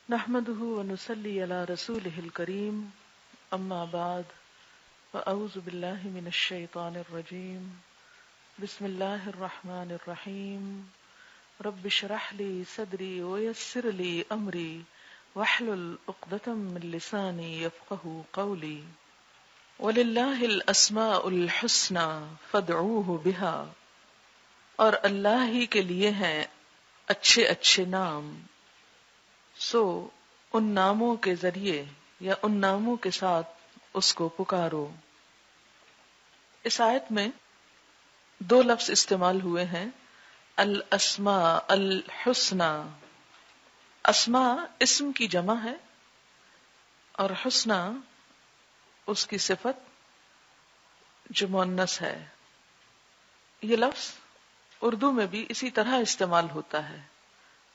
نحمده ونصلي على رسوله الكريم اما بعد فاعوذ بالله من الشيطان الرجيم بسم الله الرحمن الرحيم رب اشرح لي صدري ويسر لي امري واحلل عقدة من لساني يفقهوا قولي ولله الاسماء الحسنى فادعوه بها اور اللہ ہی کے لیے ہیں اچھے اچھے نام، سو ان ناموں کے ذریعے یا ان ناموں کے ساتھ اس کو پکارو۔ اس آیت میں دو لفظ استعمال ہوئے ہیں، الاسماء الحسنى۔ اسماء اسم کی جمع ہے اور حسنى اس کی صفت جو مؤنث ہے۔ یہ لفظ اردو میں بھی اسی طرح استعمال ہوتا ہے،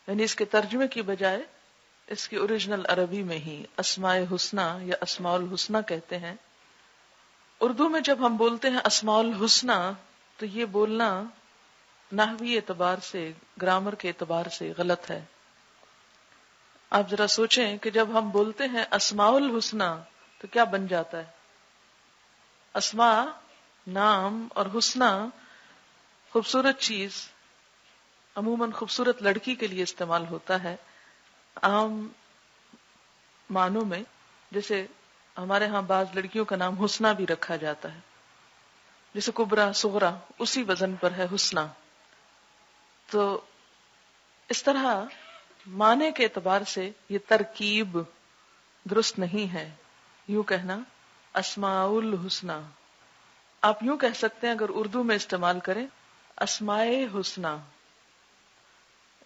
یعنی اس کے ترجمے کی بجائے اس کی اوریجنل عربی میں ہی اسماء حسنہ یا اسماء الحسنہ کہتے ہیں۔ اردو میں جب ہم بولتے ہیں اسماء الحسنہ تو یہ بولنا نحوی اعتبار سے، گرامر کے اعتبار سے غلط ہے۔ آپ ذرا سوچیں کہ جب ہم بولتے ہیں اسماء الحسنہ تو کیا بن جاتا ہے؟ اسماء نام اور حسنہ خوبصورت چیز، عموماً خوبصورت لڑکی کے لیے استعمال ہوتا ہے عام معنوں میں، جیسے ہمارے ہاں بعض لڑکیوں کا نام حسنہ بھی رکھا جاتا ہے، جیسے کبرا صغرا اسی وزن پر ہے حسنہ۔ تو اس طرح معنی کے اعتبار سے یہ ترکیب درست نہیں ہے، یوں کہنا اسماء الحسنہ۔ آپ یوں کہہ سکتے ہیں اگر اردو میں استعمال کریں اسماء حسنہ،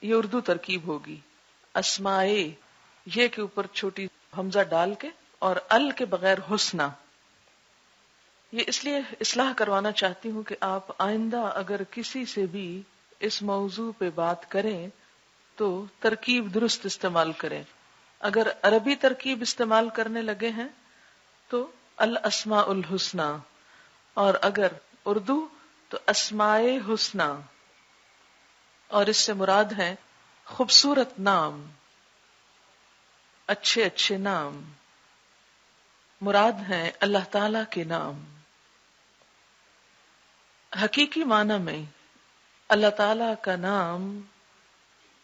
یہ اردو ترکیب ہوگی۔ اسماء یہ کے اوپر چھوٹی حمزہ ڈال کے اور ال کے بغیر حسنہ۔ یہ اس لیے اصلاح کروانا چاہتی ہوں کہ آپ آئندہ اگر کسی سے بھی اس موضوع پہ بات کریں تو ترکیب درست استعمال کریں۔ اگر عربی ترکیب استعمال کرنے لگے ہیں تو الاسماء الحسنى، اور اگر اردو تو اسماء حسنہ، اور اس سے مراد ہیں خوبصورت نام، اچھے اچھے نام، مراد ہیں اللہ تعالی کے نام۔ حقیقی معنی میں اللہ تعالی کا نام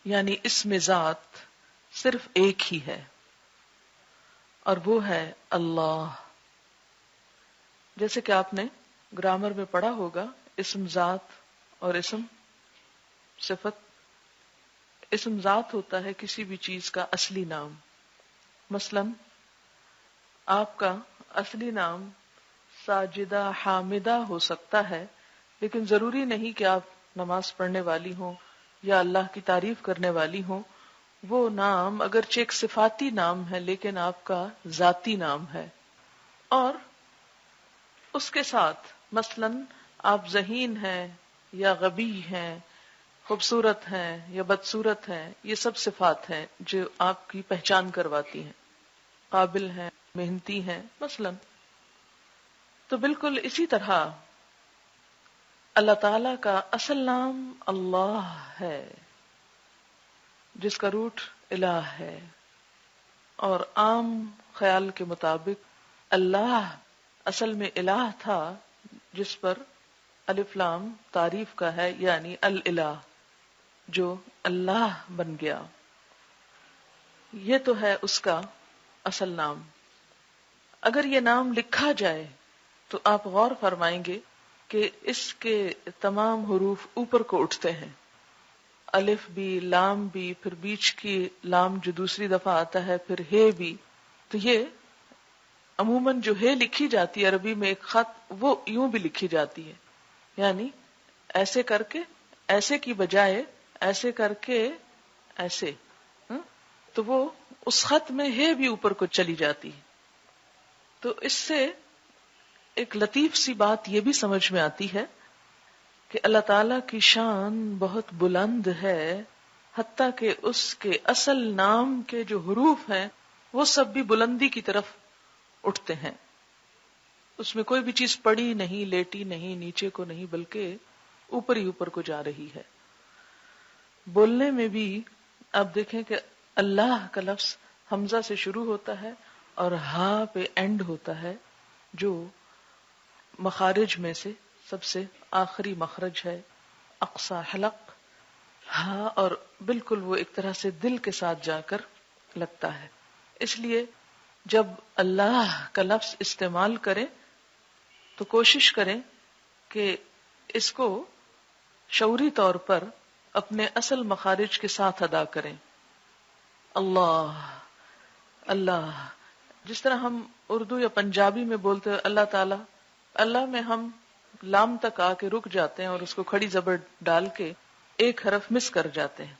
یعنی اسم ذات صرف ایک ہی ہے، اور وہ ہے اللہ۔ جیسے کہ آپ نے گرامر میں پڑھا ہوگا، اسم ذات اور اسم صفت۔ اسم ذات ہوتا ہے کسی بھی چیز کا اصلی نام، مثلا آپ کا اصلی نام ساجدہ حامدہ ہو سکتا ہے، لیکن ضروری نہیں کہ آپ نماز پڑھنے والی ہوں یا اللہ کی تعریف کرنے والی ہوں۔ وہ نام اگرچہ ایک صفاتی نام ہے لیکن آپ کا ذاتی نام ہے، اور اس کے ساتھ مثلا آپ ذہین ہیں یا غبی ہیں، خوبصورت ہیں یا بدصورت ہیں، یہ سب صفات ہیں جو آپ کی پہچان کرواتی ہیں۔ قابل ہیں، محنتی ہیں مثلا۔ تو بالکل اسی طرح اللہ تعالی کا اصل نام اللہ ہے، جس کا روٹ الہ ہے، اور عام خیال کے مطابق اللہ اصل میں الہ تھا، جس پر الف لام تعریف کا ہے، یعنی الالہ جو اللہ بن گیا۔ یہ تو ہے اس کا اصل نام۔ اگر یہ نام لکھا جائے تو آپ غور فرمائیں گے کہ اس کے تمام حروف اوپر کو اٹھتے ہیں، الف بھی، لام بھی، پھر بیچ کی لام جو دوسری دفعہ آتا ہے، پھر ہے بھی۔ تو یہ عموماً جو ہے لکھی جاتی ہے عربی میں ایک خط، وہ یوں بھی لکھی جاتی ہے، یعنی ایسے کر کے، ایسے کی بجائے ایسے کر کے ایسے، تو وہ اس خط میں ہے بھی اوپر کو چلی جاتی ہے۔ تو اس سے ایک لطیف سی بات یہ بھی سمجھ میں آتی ہے کہ اللہ تعالی کی شان بہت بلند ہے، حتیٰ کہ اس کے اصل نام کے جو حروف ہیں وہ سب بھی بلندی کی طرف اٹھتے ہیں۔ اس میں کوئی بھی چیز پڑی نہیں، لیٹی نہیں، نیچے کو نہیں، بلکہ اوپر ہی اوپر کو جا رہی ہے۔ بولنے میں بھی آپ دیکھیں کہ اللہ کا لفظ حمزہ سے شروع ہوتا ہے اور ہا پہ اینڈ ہوتا ہے، جو مخارج میں سے سب سے آخری مخرج ہے، اقصی حلق، ہا، اور بالکل وہ ایک طرح سے دل کے ساتھ جا کر لگتا ہے۔ اس لیے جب اللہ کا لفظ استعمال کریں تو کوشش کریں کہ اس کو شعوری طور پر اپنے اصل مخارج کے ساتھ ادا کریں۔ اللہ، اللہ، جس طرح ہم اردو یا پنجابی میں بولتے ہیں اللہ تعالی، اللہ میں ہم لام تک آ کے رک جاتے ہیں اور اس کو کھڑی زبر ڈال کے ایک حرف مس کر جاتے ہیں۔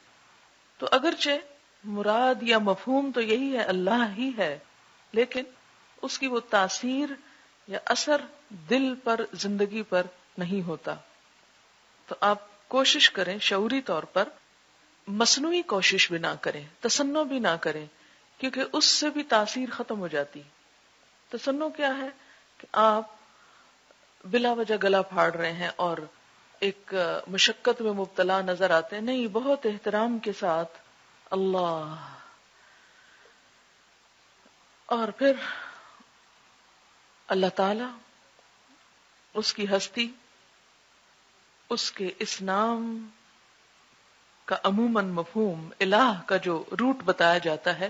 تو اگرچہ مراد یا مفہوم تو یہی ہے، اللہ ہی ہے، لیکن اس کی وہ تاثیر یا اثر دل پر، زندگی پر نہیں ہوتا۔ تو آپ کوشش کریں شعوری طور پر، مصنوعی کوشش بھی نہ کریں، تصنع بھی نہ کریں، کیونکہ اس سے بھی تاثیر ختم ہو جاتی۔ تصنع کیا ہے کہ آپ بلا وجہ گلا پھاڑ رہے ہیں اور ایک مشقت میں مبتلا نظر آتے ہیں۔ نہیں، بہت احترام کے ساتھ اللہ، اور پھر اللہ تعالی، اس کی ہستی، اس کے اس نام کا عموماً مفہوم الہ کا جو روٹ بتایا جاتا ہے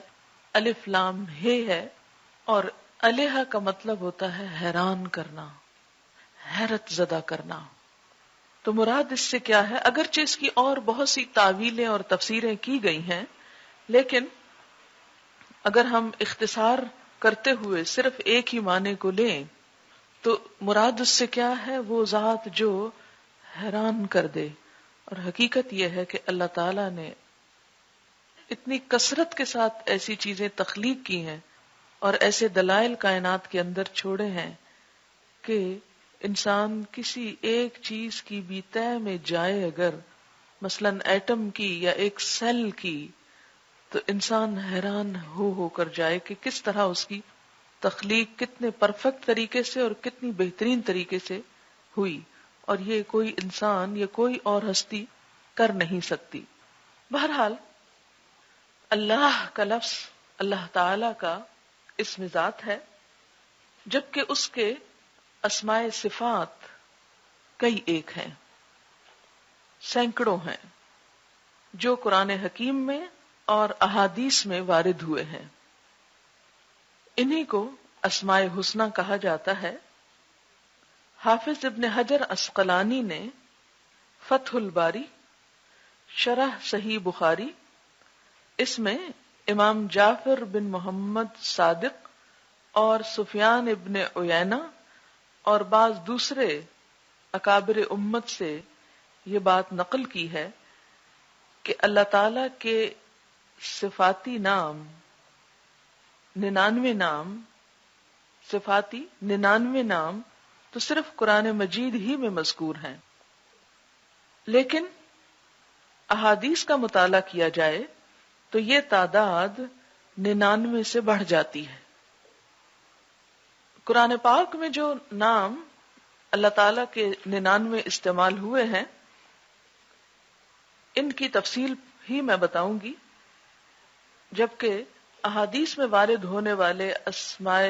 الف لام ہے، اور الہ کا مطلب ہوتا ہے حیران کرنا، حیرت زدہ کرنا۔ تو مراد اس سے کیا ہے؟ اگرچہ اس کی اور بہت سی تعویلیں اور تفسیریں کی گئی ہیں، لیکن اگر ہم اختصار کرتے ہوئے صرف ایک ہی معنی کو لیں تو مراد اس سے کیا ہے؟ وہ ذات جو حیران کر دے۔ اور حقیقت یہ ہے کہ اللہ تعالی نے اتنی کثرت کے ساتھ ایسی چیزیں تخلیق کی ہیں اور ایسے دلائل کائنات کے اندر چھوڑے ہیں کہ انسان کسی ایک چیز کی بھی تہ میں جائے، اگر مثلاً ایٹم کی یا ایک سیل کی، تو انسان حیران ہو کر جائے کہ کس طرح اس کی تخلیق کتنے پرفیکٹ طریقے سے اور کتنی بہترین طریقے سے ہوئی، اور یہ کوئی انسان یا کوئی اور ہستی کر نہیں سکتی۔ بہرحال اللہ کا لفظ اللہ تعالی کا اسم ذات ہے، جبکہ اس کے اسماء صفات کئی ایک ہیں، سینکڑوں ہیں، جو قرآن حکیم میں اور احادیث میں وارد ہوئے ہیں۔ انہی کو اسماء حسنی کہا جاتا ہے۔ حافظ ابن حجر عسقلانی نے فتح الباری شرح صحیح بخاری، اس میں امام جعفر بن محمد صادق اور سفیان ابن عیینہ اور بعض دوسرے اکابر امت سے یہ بات نقل کی ہے کہ اللہ تعالی کے صفاتی نام 99 نام، صفاتی 99 نام تو صرف قرآن مجید ہی میں مذکور ہیں، لیکن احادیث کا مطالعہ کیا جائے تو یہ تعداد 99 سے بڑھ جاتی ہے۔ قرآن پاک میں جو نام اللہ تعالیٰ کے 99 استعمال ہوئے ہیں، ان کی تفصیل ہی میں بتاؤں گی، جبکہ احادیث میں وارد ہونے والے اسماء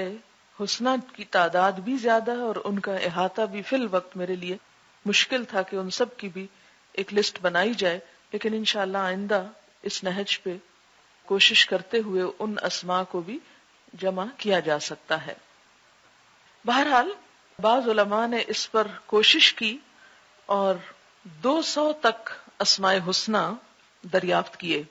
حسنی کی تعداد بھی زیادہ ہے اور ان کا احاطہ بھی فی الوقت میرے لیے مشکل تھا کہ ان سب کی بھی ایک لسٹ بنائی جائے، لیکن انشاءاللہ آئندہ اس نہج پہ کوشش کرتے ہوئے ان اسماء کو بھی جمع کیا جا سکتا ہے۔ بہرحال بعض علماء نے اس پر کوشش کی اور 200 تک اسماء حسنی دریافت کیے،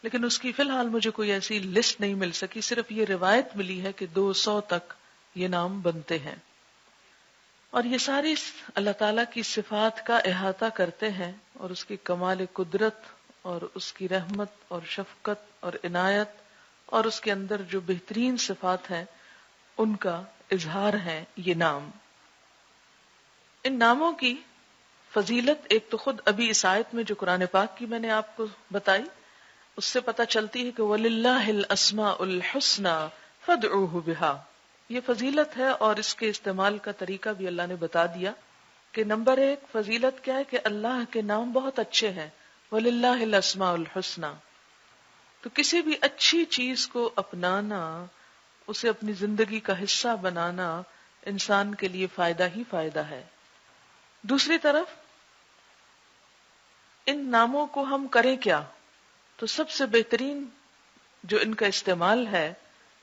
لیکن اس کی فی الحال مجھے کوئی ایسی لسٹ نہیں مل سکی، صرف یہ روایت ملی ہے کہ 200 تک یہ نام بنتے ہیں، اور یہ ساری اللہ تعالیٰ کی صفات کا احاطہ کرتے ہیں اور اس کی کمال قدرت اور اس کی رحمت اور شفقت اور عنایت اور اس کے اندر جو بہترین صفات ہیں ان کا اظہار ہے یہ نام۔ ان ناموں کی فضیلت ایک تو خود ابھی اس آیت میں جو قرآن پاک کی میں نے آپ کو بتائی اس سے پتہ چلتی ہے کہ وَلِلَّهِ الْأَسْمَاءُ الْحُسْنَى فَادْعُوهُ بِهَا، یہ فضیلت ہے، اور اس کے استعمال کا طریقہ بھی اللہ نے بتا دیا کہ نمبر 1 فضیلت کیا ہے کہ اللہ کے نام بہت اچھے ہیں، وَلِلَّهِ الْأَسْمَاءُ الْحُسْنَى، تو کسی بھی اچھی چیز کو اپنانا، اسے اپنی زندگی کا حصہ بنانا انسان کے لیے فائدہ ہی فائدہ ہے۔ دوسری طرف ان ناموں کو ہم کریں کیا؟ تو سب سے بہترین جو ان کا استعمال ہے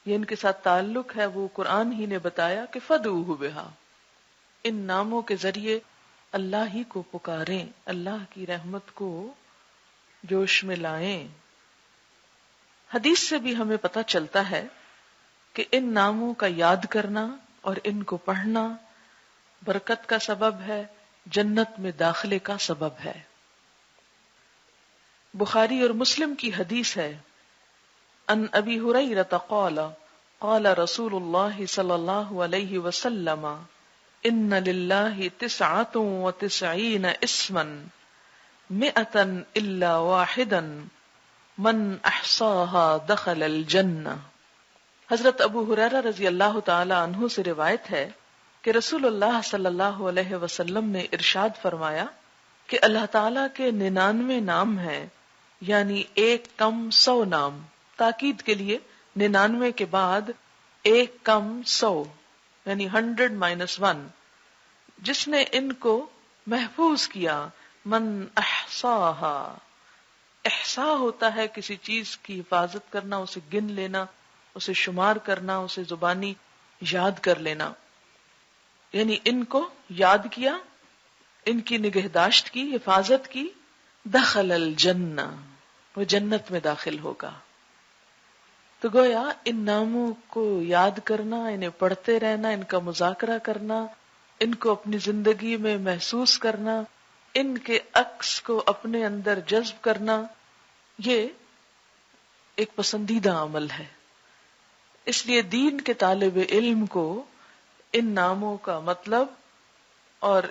یا ان کے ساتھ تعلق ہے وہ قرآن ہی نے بتایا کہ فَدْعُوهُ بِهَا، ان ناموں کے ذریعے اللہ ہی کو پکاریں، اللہ کی رحمت کو جوش میں لائیں۔ حدیث سے بھی ہمیں پتہ چلتا ہے کہ ان ناموں کا یاد کرنا اور ان کو پڑھنا برکت کا سبب ہے، جنت میں داخلے کا سبب ہے۔ بخاری اور مسلم کی حدیث ہے، ان ابی ہریرہ قال قال رسول اللہ صلی اللہ علیہ وسلم ان للہ 99 اسما 100 الا واحدا من احصاها دخل الجنہ۔ حضرت ابو ہریرہ رضی اللہ تعالی عنہ سے روایت ہے کہ رسول اللہ صلی اللہ علیہ وسلم نے ارشاد فرمایا کہ اللہ تعالیٰ کے 99 نام ہیں، یعنی ایک کم 100 نام، تاکید کے لیے 99 کے بعد ایک کم 100 یعنی 100 - 1، جس نے ان کو محفوظ کیا، من احصاہا، احصا ہوتا ہے کسی چیز کی حفاظت کرنا، اسے گن لینا، اسے شمار کرنا، اسے زبانی یاد کر لینا، یعنی ان کو یاد کیا، ان کی نگہداشت کی، حفاظت کی، دخل الجنہ، وہ جنت میں داخل ہوگا۔ تو گویا ان ناموں کو یاد کرنا، انہیں پڑھتے رہنا، ان کا مذاکرہ کرنا، ان کو اپنی زندگی میں محسوس کرنا، ان کے عکس کو اپنے اندر جذب کرنا، یہ ایک پسندیدہ عمل ہے۔ اس لیے دین کے طالب علم کو ان ناموں کا مطلب اور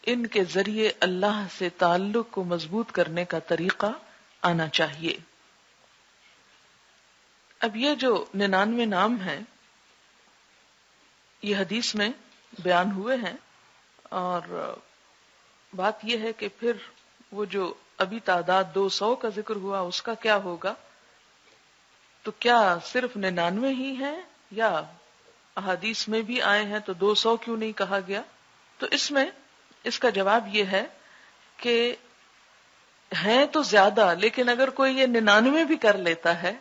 ان کے ذریعے اللہ سے تعلق کو مضبوط کرنے کا طریقہ آنا چاہیے۔ اب یہ جو 99 نام ہیں یہ حدیث میں بیان ہوئے ہیں، اور بات یہ ہے کہ پھر وہ جو ابھی تعداد 200 کا ذکر ہوا اس کا کیا ہوگا؟ تو کیا صرف 99 ہی ہیں یا احادیث میں بھی آئے ہیں تو 200 کیوں نہیں کہا گیا؟ تو اس میں اس کا جواب یہ ہے کہ ہیں تو زیادہ، لیکن اگر کوئی یہ 99 بھی کر لیتا ہے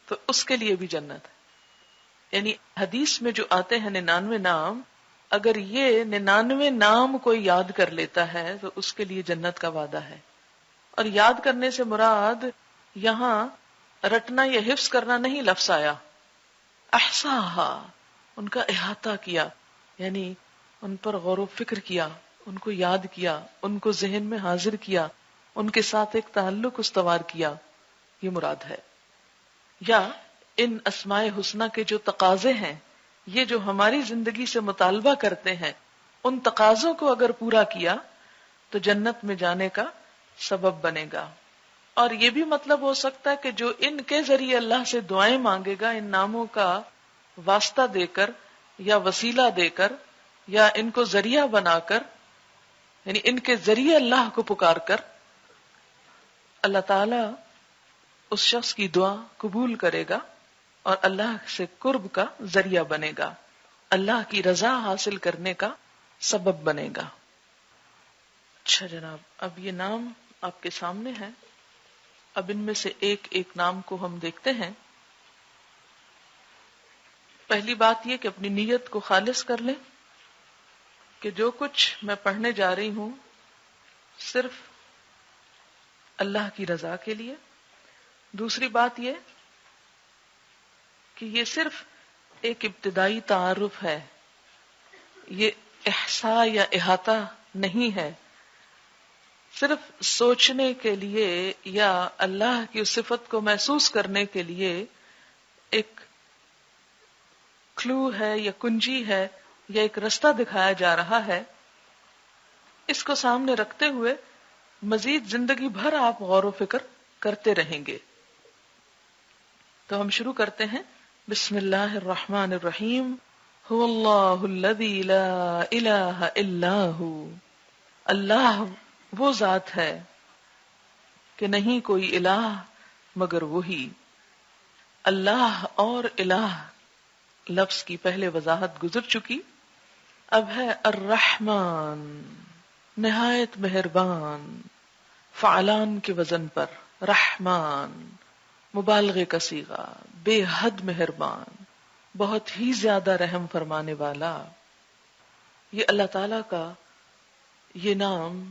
تو اس کے لیے بھی جنت ہے۔ یعنی حدیث میں جو آتے ہیں 99 نام، اگر یہ 99 نام کوئی یاد کر لیتا ہے تو اس کے لیے جنت کا وعدہ ہے۔ اور یاد کرنے سے مراد یہاں رٹنا یا حفظ کرنا نہیں لفظ آیا، احصاہا، ان کا احاطہ کیا، یعنی ان پر غور و فکر کیا، ان کو یاد کیا، ان کو ذہن میں حاضر کیا، ان کے ساتھ ایک تعلق استوار کیا، یہ مراد ہے۔ یا ان اسماء حسنہ کے جو تقاضے ہیں، یہ جو ہماری زندگی سے مطالبہ کرتے ہیں، ان تقاضوں کو اگر پورا کیا تو جنت میں جانے کا سبب بنے گا۔ اور یہ بھی مطلب ہو سکتا ہے کہ جو ان کے ذریعے اللہ سے دعائیں مانگے گا، ان ناموں کا واسطہ دے کر یا وسیلہ دے کر یا ان کو ذریعہ بنا کر، یعنی ان کے ذریعے اللہ کو پکار کر، اللہ تعالی اس شخص کی دعا قبول کرے گا اور اللہ سے قرب کا ذریعہ بنے گا، اللہ کی رضا حاصل کرنے کا سبب بنے گا۔ اچھا جناب، اب یہ نام آپ کے سامنے ہے، اب ان میں سے ایک ایک نام کو ہم دیکھتے ہیں۔ پہلی بات یہ کہ اپنی نیت کو خالص کر لیں کہ جو کچھ میں پڑھنے جا رہی ہوں صرف اللہ کی رضا کے لیے۔ دوسری بات یہ کہ یہ صرف ایک ابتدائی تعارف ہے، یہ احصاء یا احاطہ نہیں ہے، صرف سوچنے کے لیے یا اللہ کی اس صفت کو محسوس کرنے کے لیے ایک کلو ہے یا کنجی ہے یا ایک رستہ دکھایا جا رہا ہے۔ اس کو سامنے رکھتے ہوئے مزید زندگی بھر آپ غور و فکر کرتے رہیں گے۔ تو ہم شروع کرتے ہیں۔ بسم اللہ الرحمن الرحیم۔ هو اللہ الذی لا الہ الا ہو، اللہ وہ ذات ہے کہ نہیں کوئی الہ مگر وہی. اللہ اور الہ لفظ کی پہلے وضاحت گزر چکی. اب ہے الرحمن، نہایت مہربان، فعلان کے وزن پر. رحمان مبالغے کا صیغہ، بے حد مہربان، بہت ہی زیادہ رحم فرمانے والا. یہ اللہ تعالی کا یہ نام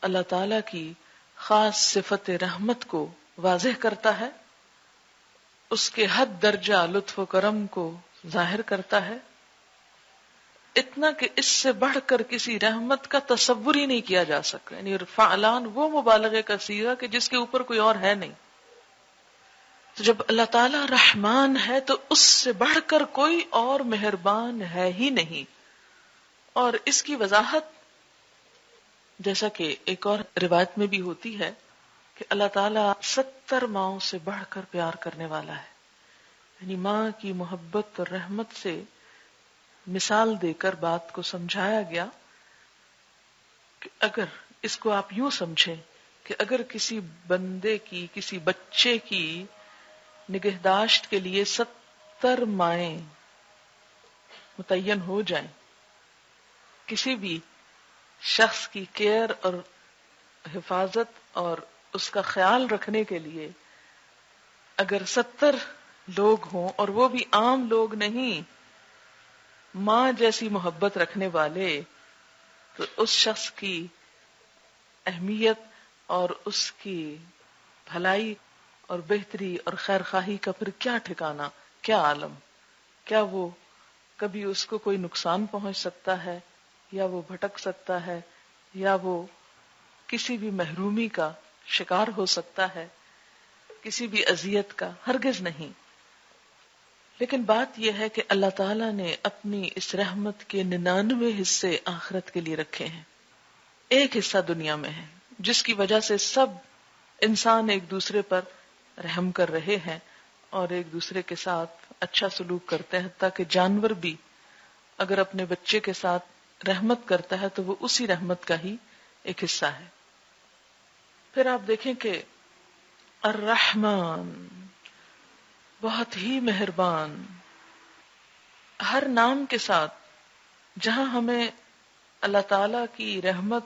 اللہ تعالی کی خاص صفت رحمت کو واضح کرتا ہے، اس کے حد درجہ لطف و کرم کو ظاہر کرتا ہے، اتنا کہ اس سے بڑھ کر کسی رحمت کا تصور ہی نہیں کیا جا سکتا. یعنی فعلان وہ مبالغے کا صیغہ کہ جس کے اوپر کوئی اور ہے نہیں. تو جب اللہ تعالی رحمان ہے تو اس سے بڑھ کر کوئی اور مہربان ہے ہی نہیں. اور اس کی وضاحت جیسا کہ ایک اور روایت میں بھی ہوتی ہے کہ اللہ تعالیٰ 70 ماؤں سے بڑھ کر پیار کرنے والا ہے. یعنی ماں کی محبت اور رحمت سے مثال دے کر بات کو سمجھایا گیا کہ اگر اس کو آپ یوں سمجھیں کہ اگر کسی بندے کی، کسی بچے کی نگہداشت کے لیے 70 مائیں متعین ہو جائیں، کسی بھی شخص کی کیئر اور حفاظت اور اس کا خیال رکھنے کے لیے اگر 70 لوگ ہوں اور وہ بھی عام لوگ نہیں، ماں جیسی محبت رکھنے والے، تو اس شخص کی اہمیت اور اس کی بھلائی اور بہتری اور خیر خواہی کا پھر کیا ٹھکانا، کیا عالم. کیا وہ کبھی اس کو کوئی نقصان پہنچ سکتا ہے، یا وہ بھٹک سکتا ہے، یا وہ کسی بھی محرومی کا شکار ہو سکتا ہے، کسی بھی اذیت کا؟ ہرگز نہیں. لیکن بات یہ ہے کہ اللہ تعالیٰ نے اپنی اس رحمت کے 99 حصے آخرت کے لیے رکھے ہیں. ایک حصہ دنیا میں ہے جس کی وجہ سے سب انسان ایک دوسرے پر رحم کر رہے ہیں اور ایک دوسرے کے ساتھ اچھا سلوک کرتے ہیں. حتیٰ کہ جانور بھی اگر اپنے بچے کے ساتھ رحمت کرتا ہے تو وہ اسی رحمت کا ہی ایک حصہ ہے. پھر آپ دیکھیں کہ الرحمن بہت ہی مہربان. ہر نام کے ساتھ جہاں ہمیں اللہ تعالی کی رحمت،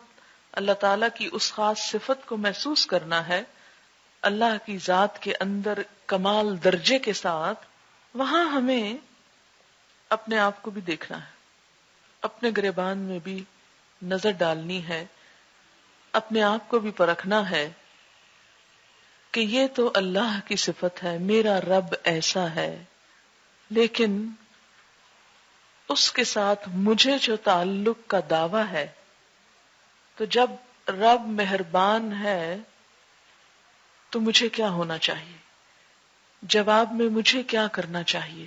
اللہ تعالی کی اس خاص صفت کو محسوس کرنا ہے، اللہ کی ذات کے اندر کمال درجے کے ساتھ، وہاں ہمیں اپنے آپ کو بھی دیکھنا ہے، اپنے گریبان میں بھی نظر ڈالنی ہے، اپنے آپ کو بھی پرکھنا ہے کہ یہ تو اللہ کی صفت ہے، میرا رب ایسا ہے، لیکن اس کے ساتھ مجھے جو تعلق کا دعویٰ ہے، تو جب رب مہربان ہے تو مجھے کیا ہونا چاہیے؟ جواب میں مجھے کیا کرنا چاہیے؟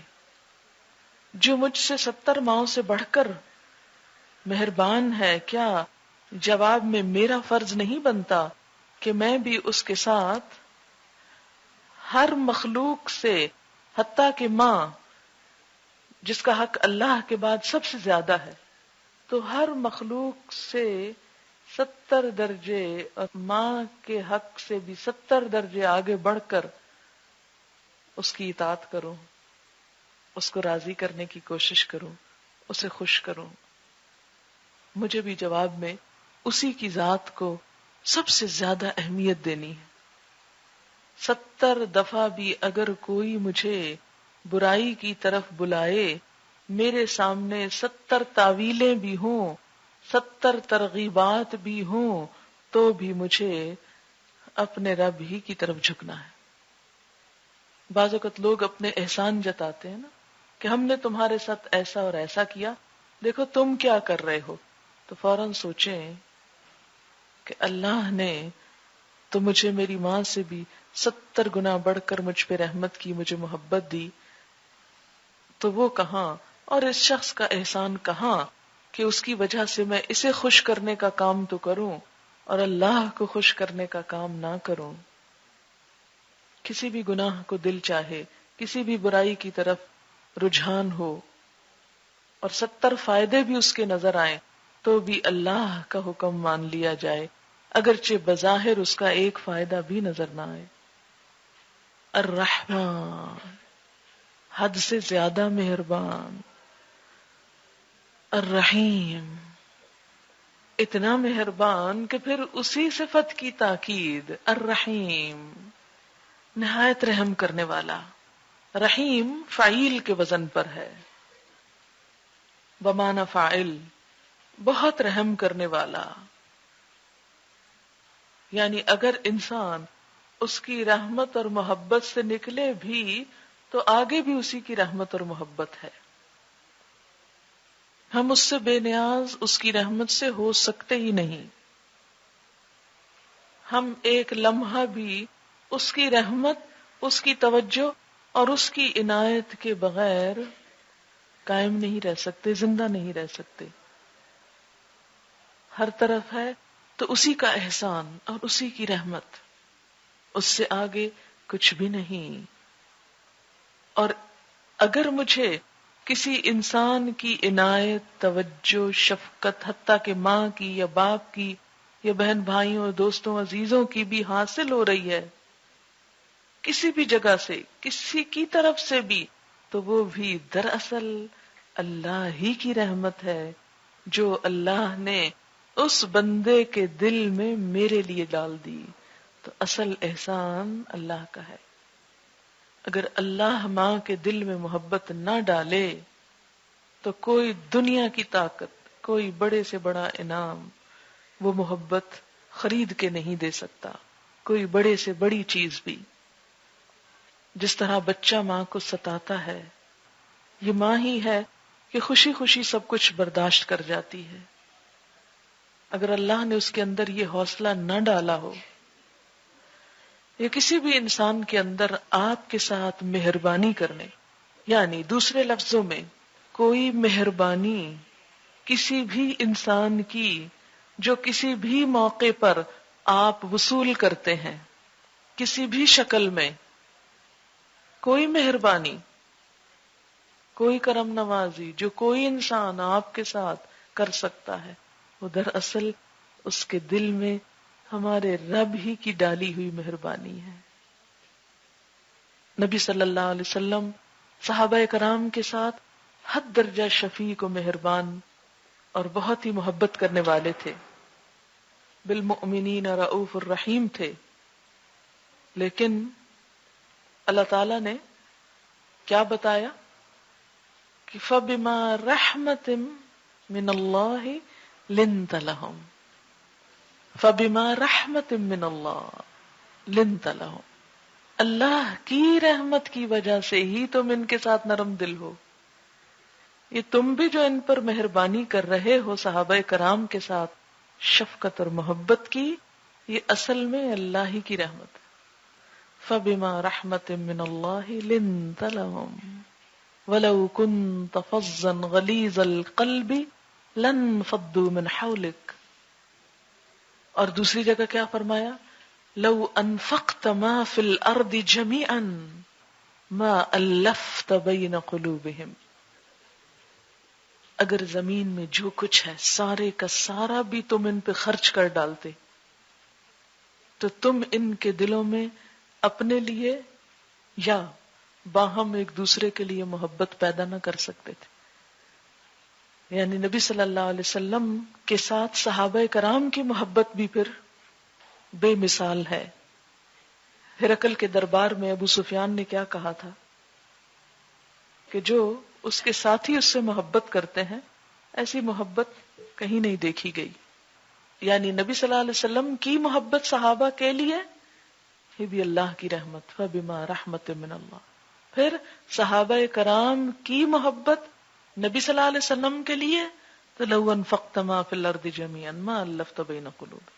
جو مجھ سے 70 ماؤں سے بڑھ کر مہربان ہے، کیا جواب میں میرا فرض نہیں بنتا کہ میں بھی اس کے ساتھ ہر مخلوق سے، حتیٰ کہ ماں جس کا حق اللہ کے بعد سب سے زیادہ ہے، تو ہر مخلوق سے 70 درجے اور ماں کے حق سے بھی 70 درجے آگے بڑھ کر اس کی اطاعت کروں، اس کو راضی کرنے کی کوشش کروں، اسے خوش کروں. مجھے بھی جواب میں اسی کی ذات کو سب سے زیادہ اہمیت دینی ہے. 70 دفعہ بھی اگر کوئی مجھے برائی کی طرف بلائے، میرے سامنے 70 تعویلیں بھی ہوں، 70 ترغیبات بھی ہوں، تو بھی مجھے اپنے رب ہی کی طرف جھکنا ہے. بعض اوقات لوگ اپنے احسان جتاتے ہیں نا کہ ہم نے تمہارے ساتھ ایسا اور ایسا کیا، دیکھو تم کیا کر رہے ہو. تو فوراً سوچیں کہ اللہ نے تو مجھے میری ماں سے بھی 70 گنا بڑھ کر مجھ پہ رحمت کی، مجھے محبت دی، تو وہ کہاں، اور اس شخص کا احسان کہاں کہ اس کی وجہ سے میں اسے خوش کرنے کا کام تو کروں اور اللہ کو خوش کرنے کا کام نہ کروں. کسی بھی گناہ کو دل چاہے، کسی بھی برائی کی طرف رجحان ہو اور 70 فائدے بھی اس کے نظر آئیں، تو بھی اللہ کا حکم مان لیا جائے، اگرچہ بظاہر اس کا ایک فائدہ بھی نظر نہ آئے. الرحمن، حد سے زیادہ مہربان، الرحیم، اتنا مہربان کہ پھر اسی صفت کی تاکید، الرحیم، نہایت رحم کرنے والا. رحیم فعیل کے وزن پر ہے، بمعنی فاعل، بہت رحم کرنے والا. یعنی اگر انسان اس کی رحمت اور محبت سے نکلے بھی تو آگے بھی اسی کی رحمت اور محبت ہے. ہم اس سے بے نیاز اس کی رحمت سے ہو سکتے ہی نہیں. ہم ایک لمحہ بھی اس کی رحمت، اس کی توجہ اور اس کی عنایت کے بغیر قائم نہیں رہ سکتے، زندہ نہیں رہ سکتے. ہر طرف ہے تو اسی کا احسان اور اسی کی رحمت، اس سے آگے کچھ بھی نہیں. اور اگر مجھے کسی انسان کی عنایت، توجہ، شفقت، حتیٰ کہ ماں کی یا باپ کی یا بہن بھائیوں، دوستوں، عزیزوں کی بھی حاصل ہو رہی ہے کسی بھی جگہ سے، کسی کی طرف سے بھی، تو وہ بھی دراصل اللہ ہی کی رحمت ہے جو اللہ نے اس بندے کے دل میں میرے لیے ڈال دی. تو اصل احسان اللہ کا ہے. اگر اللہ ماں کے دل میں محبت نہ ڈالے تو کوئی دنیا کی طاقت، کوئی بڑے سے بڑا انعام وہ محبت خرید کے نہیں دے سکتا. کوئی بڑے سے بڑی چیز بھی. جس طرح بچہ ماں کو ستاتا ہے، یہ ماں ہی ہے کہ خوشی خوشی سب کچھ برداشت کر جاتی ہے. اگر اللہ نے اس کے اندر یہ حوصلہ نہ ڈالا ہو، یا کسی بھی انسان کے اندر آپ کے ساتھ مہربانی کرنے، یعنی دوسرے لفظوں میں کوئی مہربانی کسی بھی انسان کی جو کسی بھی موقع پر آپ وصول کرتے ہیں، کسی بھی شکل میں کوئی مہربانی، کوئی کرم نوازی جو کوئی انسان آپ کے ساتھ کر سکتا ہے، وہ دراصل اس کے دل میں ہمارے رب ہی کی ڈالی ہوئی مہربانی ہے. نبی صلی اللہ علیہ وسلم صحابہ کرام کے ساتھ حد درجہ شفیق و مہربان اور بہت ہی محبت کرنے والے تھے. بالمؤمنین رؤوف الرحیم تھے. لیکن اللہ تعالی نے کیا بتایا کہ فَبِمَا رَحْمَةٍ مِّنَ اللَّهِ لِنْتَ لَهُمْ، فَبِمَا رَحْمَةٍ مِّنَ اللَّهِ لِنْتَ لَهُمْ، اللہ کی رحمت کی وجہ سے ہی تم ان کے ساتھ نرم دل ہو. یہ تم بھی جو ان پر مہربانی کر رہے ہو صحابہ کرام کے ساتھ شفقت اور محبت کی، یہ اصل میں اللہ ہی کی رحمت. فَبِمَا رَحْمَةٍ مِّنَ اللَّهِ لِنْتَ لَهُمْ وَلَوْ كُنْتَ فَظًّا غَلِيظَ الْقَلْبِ لَانفَضُّوا مِنْ حَوْلِكَ. اور دوسری جگہ کیا فرمایا؟ لَوْ أَنفَقْتَ مَا فِي الْأَرْضِ جَمِيعًا مَا أَلَّفْتَ بَيْنَ قُلُوبِهِمْ. اگر زمین میں جو کچھ ہے سارے کا سارا بھی تم ان پہ خرچ کر ڈالتے تو تم ان کے دلوں میں اپنے لیے یا باہم ایک دوسرے کے لیے محبت پیدا نہ کر سکتے تھے. یعنی نبی صلی اللہ علیہ وسلم کے ساتھ صحابہ کرام کی محبت بھی پھر بے مثال ہے. ہرقل کے دربار میں ابو سفیان نے کیا کہا تھا کہ جو اس کے ساتھی اس سے محبت کرتے ہیں ایسی محبت کہیں نہیں دیکھی گئی. یعنی نبی صلی اللہ علیہ وسلم کی محبت صحابہ کے لیے یہ بھی اللہ کی رحمت. فَبِمَا رَحْمَةٍ مِّنَ اللَّهِ. پھر صحابہ کرام کی محبت نبی صلی اللہ علیہ وسلم کے لیے تو لَوْ أَنفَقْتَ مَا فِي الْأَرْضِ جَمِيعًا مَا أَلَّفْتَ بَيْنَ قُلُوبِهِمْ.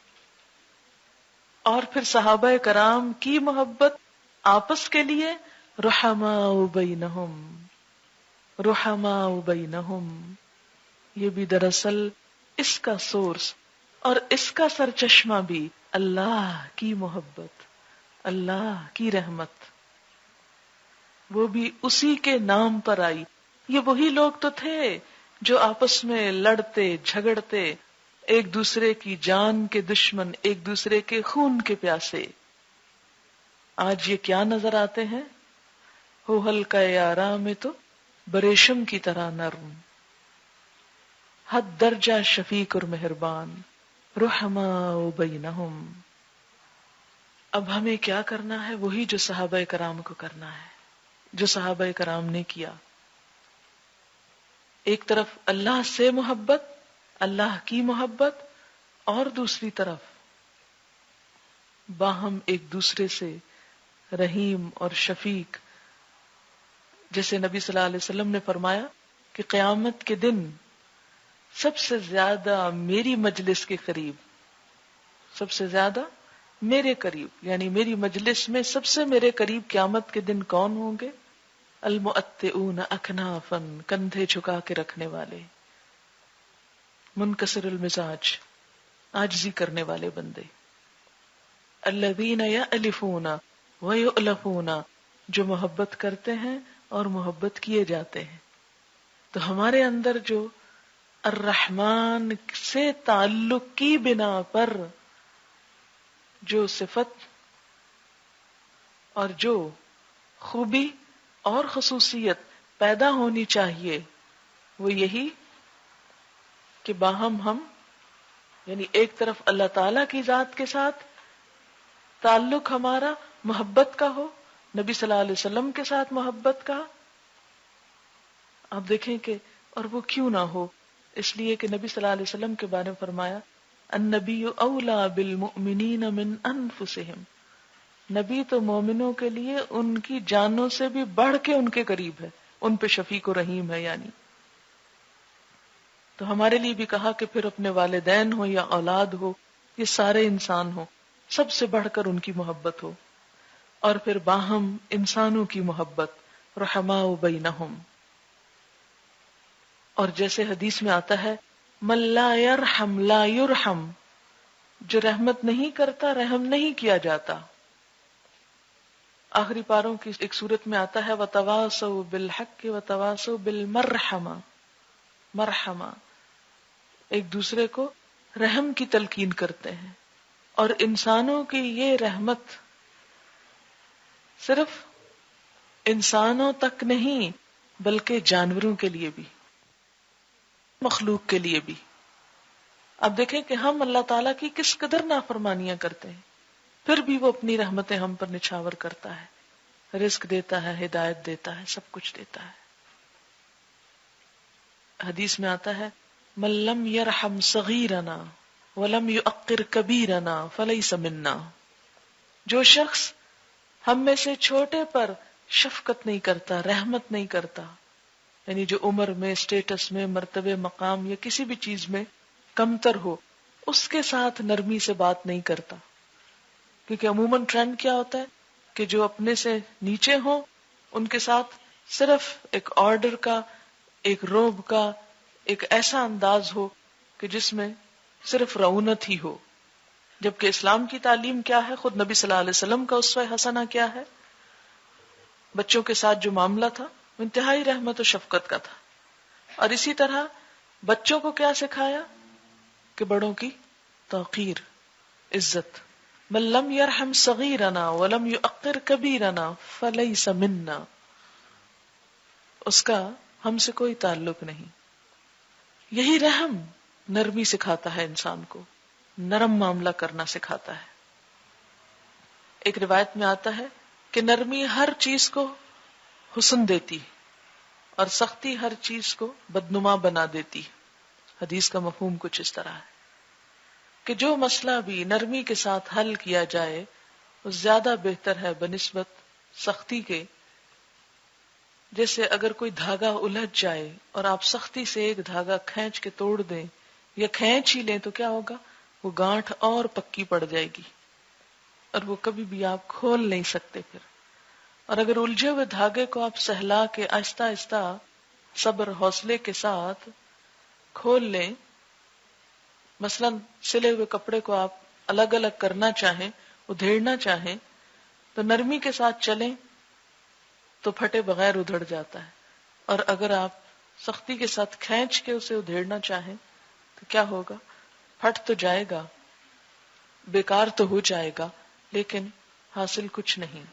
اور پھر صحابہ کرام کی محبت آپس کے لیے رحماء بینہم، رحماء بینہم. یہ بھی دراصل اس کا سورس اور اس کا سرچشمہ بھی اللہ کی محبت، اللہ کی رحمت. وہ بھی اسی کے نام پر آئی. یہ وہی لوگ تو تھے جو آپس میں لڑتے جھگڑتے، ایک دوسرے کی جان کے دشمن، ایک دوسرے کے خون کے پیاسے. آج یہ کیا نظر آتے ہیں؟ ہو ہلکا یارا میں تو بریشم کی طرح نرم، حد درجہ شفیق اور مہربان، رحماء بینہم۔ اب ہمیں کیا کرنا ہے؟ وہی جو صحابہ کرام کو کرنا ہے، جو صحابہ کرام نے کیا۔ ایک طرف اللہ سے محبت، اللہ کی محبت، اور دوسری طرف باہم ایک دوسرے سے رحیم اور شفیق۔ جیسے نبی صلی اللہ علیہ وسلم نے فرمایا کہ قیامت کے دن سب سے زیادہ میری مجلس کے قریب، سب سے زیادہ میرے قریب، یعنی میری مجلس میں سب سے میرے قریب قیامت کے دن کون ہوں گے؟ المؤتئون اکنافا، کندھے جھکا کے رکھنے والے، منکسر المزاج، عاجزی کرنے والے بندے، الذین یألفون ویؤلفون، جو محبت کرتے ہیں اور محبت کیے جاتے ہیں۔ تو ہمارے اندر جو الرحمن سے تعلق کی بنا پر جو صفت اور جو خوبی اور خصوصیت پیدا ہونی چاہیے وہ یہی کہ باہم ہم، یعنی ایک طرف اللہ تعالی کی ذات کے ساتھ تعلق ہمارا محبت کا ہو، نبی صلی اللہ علیہ وسلم کے ساتھ محبت کا۔ آپ دیکھیں کہ اور وہ کیوں نہ ہو، اس لیے کہ نبی صلی اللہ علیہ وسلم کے بارے میں فرمایا النبی اولا بالمؤمنین من انفسہم، نبی تو مومنوں کے لیے ان کی جانوں سے بھی بڑھ کے ان کے قریب ہے، ان پہ شفیق و رحیم ہے۔ یعنی تو ہمارے لیے بھی کہا کہ پھر اپنے والدین ہو یا اولاد ہو، یہ سارے انسان ہو، سب سے بڑھ کر ان کی محبت ہو، اور پھر باہم انسانوں کی محبت، رحماء بینہم۔ اور جیسے حدیث میں آتا ہے من لا یرحم لا یرحم، جو رحمت نہیں کرتا رحم نہیں کیا جاتا۔ آخری پاروں کی ایک صورت میں آتا ہے وتواصوا بالحق وتواصوا بالمرحمہ، مرحمہ، ایک دوسرے کو رحم کی تلقین کرتے ہیں۔ اور انسانوں کی یہ رحمت صرف انسانوں تک نہیں بلکہ جانوروں کے لیے بھی، مخلوق کے لیے بھی۔ اب دیکھیں کہ ہم اللہ تعالیٰ کی کس قدر نافرمانیاں کرتے ہیں، پھر بھی وہ اپنی رحمتیں ہم پر نچھاور کرتا ہے، رزق دیتا ہے، ہدایت دیتا ہے، سب کچھ دیتا ہے۔ حدیث میں آتا ہے من لم یرحم صغیرنا ولم یعقر کبیرنا فلیس منا، جو شخص ہم میں سے چھوٹے پر شفقت نہیں کرتا، رحمت نہیں کرتا، یعنی جو عمر میں، اسٹیٹس میں، مرتبے، مقام یا کسی بھی چیز میں کمتر ہو، اس کے ساتھ نرمی سے بات نہیں کرتا۔ کیونکہ عموماً ٹرینڈ کیا ہوتا ہے کہ جو اپنے سے نیچے ہوں ان کے ساتھ صرف ایک آرڈر کا، ایک روب کا، ایک ایسا انداز ہو کہ جس میں صرف رعونت ہی ہو، جبکہ اسلام کی تعلیم کیا ہے، خود نبی صلی اللہ علیہ وسلم کا اسوہ حسنہ کیا ہے؟ بچوں کے ساتھ جو معاملہ تھا وہ انتہائی رحمت و شفقت کا تھا۔ اور اسی طرح بچوں کو کیا سکھایا کہ بڑوں کی توقیر، عزت۔ من لم یرحم صغیرنا ولم یعقر کبیرنا فلیس منا، اس کا ہم سے کوئی تعلق نہیں۔ یہی رحم نرمی سکھاتا ہے، انسان کو نرم معاملہ کرنا سکھاتا ہے۔ ایک روایت میں آتا ہے کہ نرمی ہر چیز کو حسن دیتی اور سختی ہر چیز کو بدنما بنا دیتی۔ حدیث کا مفہوم کچھ اس طرح ہے کہ جو مسئلہ بھی نرمی کے ساتھ حل کیا جائے وہ زیادہ بہتر ہے بنسبت سختی کے۔ جیسے اگر کوئی دھاگا الجھ جائے اور آپ سختی سے ایک دھاگا کھینچ کے توڑ دیں یا کھینچ ہی لیں تو کیا ہوگا، وہ گانٹھ اور پکی پڑ جائے گی اور وہ کبھی بھی آپ کھول نہیں سکتے پھر۔ اور اگر الجھے ہوئے دھاگے کو آپ سہلا کے آہستہ آہستہ صبر حوصلے کے ساتھ کھول لیں، مثلا سلے ہوئے کپڑے کو آپ الگ الگ کرنا چاہیں، ادھیڑنا چاہیں تو نرمی کے ساتھ چلیں تو پھٹے بغیر ادھڑ جاتا ہے، اور اگر آپ سختی کے ساتھ کھینچ کے اسے ادھیڑنا چاہیں تو کیا ہوگا، پھٹ تو جائے گا، بیکار تو ہو جائے گا، لیکن حاصل کچھ نہیں.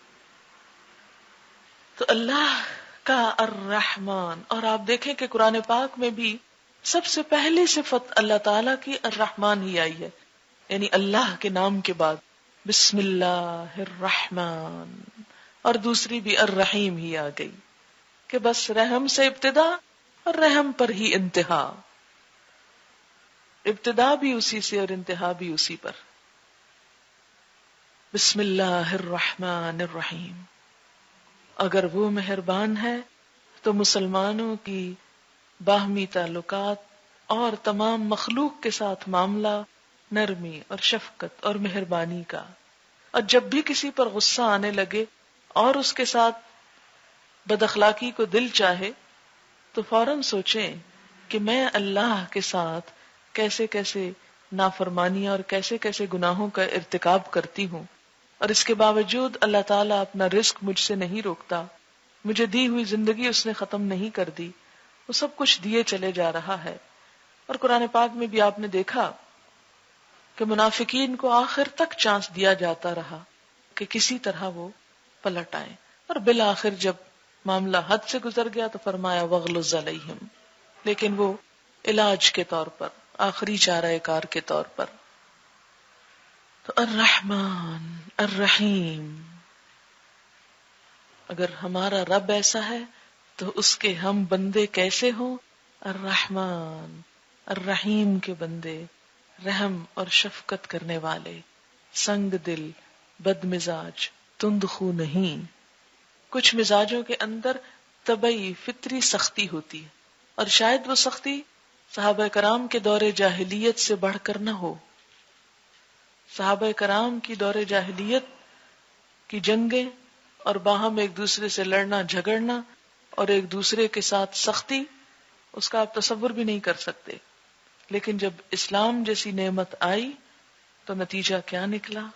تو اللہ کا الرحمن. اور آپ دیکھیں کہ قرآن پاک میں بھی سب سے پہلی صفت اللہ تعالیٰ کی الرحمن ہی آئی ہے، یعنی اللہ کے نام کے بعد بسم اللہ الرحمن، اور دوسری بھی الرحیم ہی آ گئی کہ بس رحم سے ابتدا اور رحم پر ہی انتہا، ابتدا بھی اسی سے اور انتہا بھی اسی پر. بسم اللہ الرحمن الرحیم. اگر وہ مہربان ہے تو مسلمانوں کی باہمی تعلقات اور تمام مخلوق کے ساتھ معاملہ نرمی اور شفقت اور مہربانی کا. اور جب بھی کسی پر غصہ آنے لگے اور اس کے ساتھ بد اخلاقی کو دل چاہے تو فوراً سوچیں کہ میں اللہ کے ساتھ کیسے کیسے نافرمانیاں اور کیسے کیسے گناہوں کا ارتکاب کرتی ہوں، اور اس کے باوجود اللہ تعالیٰ اپنا رزق مجھ سے نہیں روکتا، مجھے دی ہوئی زندگی اس نے ختم نہیں کر دی، وہ سب کچھ دیے چلے جا رہا ہے. اور قرآن پاک میں بھی آپ نے دیکھا کہ منافقین کو آخر تک چانس دیا جاتا رہا کہ کسی طرح وہ پلٹ آئیں، اور بالآخر جب معاملہ حد سے گزر گیا تو فرمایا وَغْلُظْ عَلَيْهِمْ، لیکن وہ علاج کے طور پر، آخری چارہ کار کے طور پر. تو الرحمن الرحیم، اگر ہمارا رب ایسا ہے تو اس کے ہم بندے کیسے ہوں؟ الرحمن الرحیم کے بندے، رحم اور شفقت کرنے والے، سنگ دل، بد مزاج، تند خو نہیں. کچھ مزاجوں کے اندر طبعی فطری سختی ہوتی ہے، اور شاید وہ سختی صحابہ کرام کے دور جاہلیت سے بڑھ کر نہ ہو. صحابہ کرام کی دور جاہلیت کی جنگیں اور باہم ایک دوسرے سے لڑنا جھگڑنا اور ایک دوسرے کے ساتھ سختی، اس کا آپ تصور بھی نہیں کر سکتے. لیکن جب اسلام جیسی نعمت آئی تو نتیجہ کیا نکلا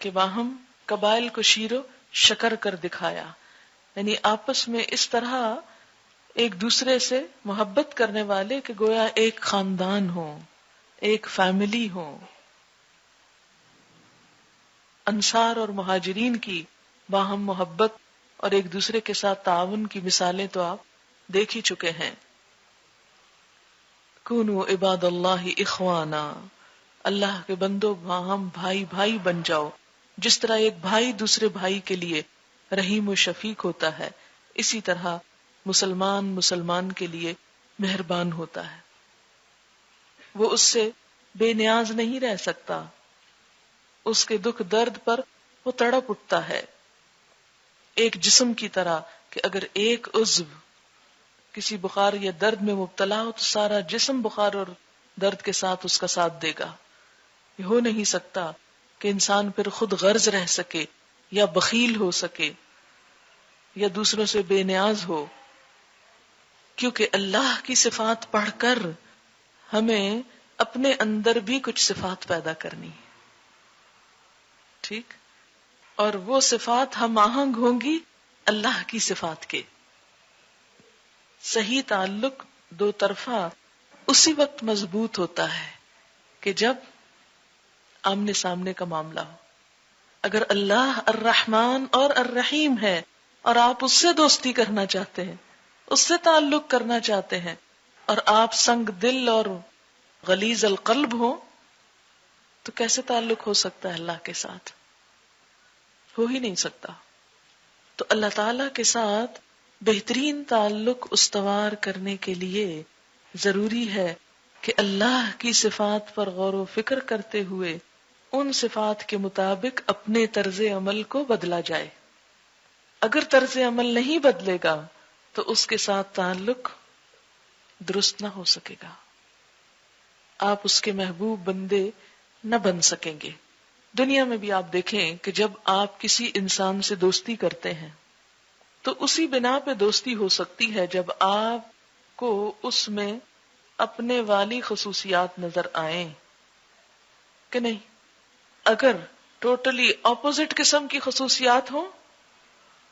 کہ باہم قبائل کو شیر و شکر کر دکھایا، یعنی آپس میں اس طرح ایک دوسرے سے محبت کرنے والے کہ گویا ایک خاندان ہو، ایک فیملی ہو. انصار اور مہاجرین کی باہم محبت اور ایک دوسرے کے ساتھ تعاون کی مثالیں تو آپ دیکھ ہی چکے ہیں. کونوا عباد اللہ اخوانا، اللہ کے بندو باہم بھائی بھائی بن جاؤ. جس طرح ایک بھائی دوسرے بھائی کے لیے رحیم و شفیق ہوتا ہے، اسی طرح مسلمان کے لیے مہربان ہوتا ہے. وہ اس سے بے نیاز نہیں رہ سکتا، اس کے دکھ درد پر وہ تڑپ اٹھتا ہے. ایک جسم کی طرح کہ اگر ایک عضو کسی بخار یا درد میں مبتلا ہو تو سارا جسم بخار اور درد کے ساتھ اس کا ساتھ دے گا. یہ ہو نہیں سکتا کہ انسان پھر خود غرض رہ سکے یا بخیل ہو سکے یا دوسروں سے بے نیاز ہو، کیونکہ اللہ کی صفات پڑھ کر ہمیں اپنے اندر بھی کچھ صفات پیدا کرنی ہے. ٹھیک، اور وہ صفات ہم آہنگ ہوں گی اللہ کی صفات کے. صحیح تعلق دو طرفہ اسی وقت مضبوط ہوتا ہے کہ جب آمنے سامنے کا معاملہ ہو. اگر اللہ الرحمن اور الرحیم ہے اور آپ اس سے دوستی کرنا چاہتے ہیں، اس سے تعلق کرنا چاہتے ہیں، اور آپ سنگ دل اور غلیظ القلب ہو، تو کیسے تعلق ہو سکتا ہے اللہ کے ساتھ؟ ہو ہی نہیں سکتا. تو اللہ تعالی کے ساتھ بہترین تعلق استوار کرنے کے لیے ضروری ہے کہ اللہ کی صفات پر غور و فکر کرتے ہوئے ان صفات کے مطابق اپنے طرز عمل کو بدلا جائے. اگر طرز عمل نہیں بدلے گا تو اس کے ساتھ تعلق درست نہ ہو سکے گا، آپ اس کے محبوب بندے نہ بن سکیں گے. دنیا میں بھی آپ دیکھیں کہ جب آپ کسی انسان سے دوستی کرتے ہیں تو اسی بنا پہ دوستی ہو سکتی ہے جب آپ کو اس میں اپنے والی خصوصیات نظر آئیں کہ نہیں. اگر ٹوٹلی اپوزٹ قسم کی خصوصیات ہوں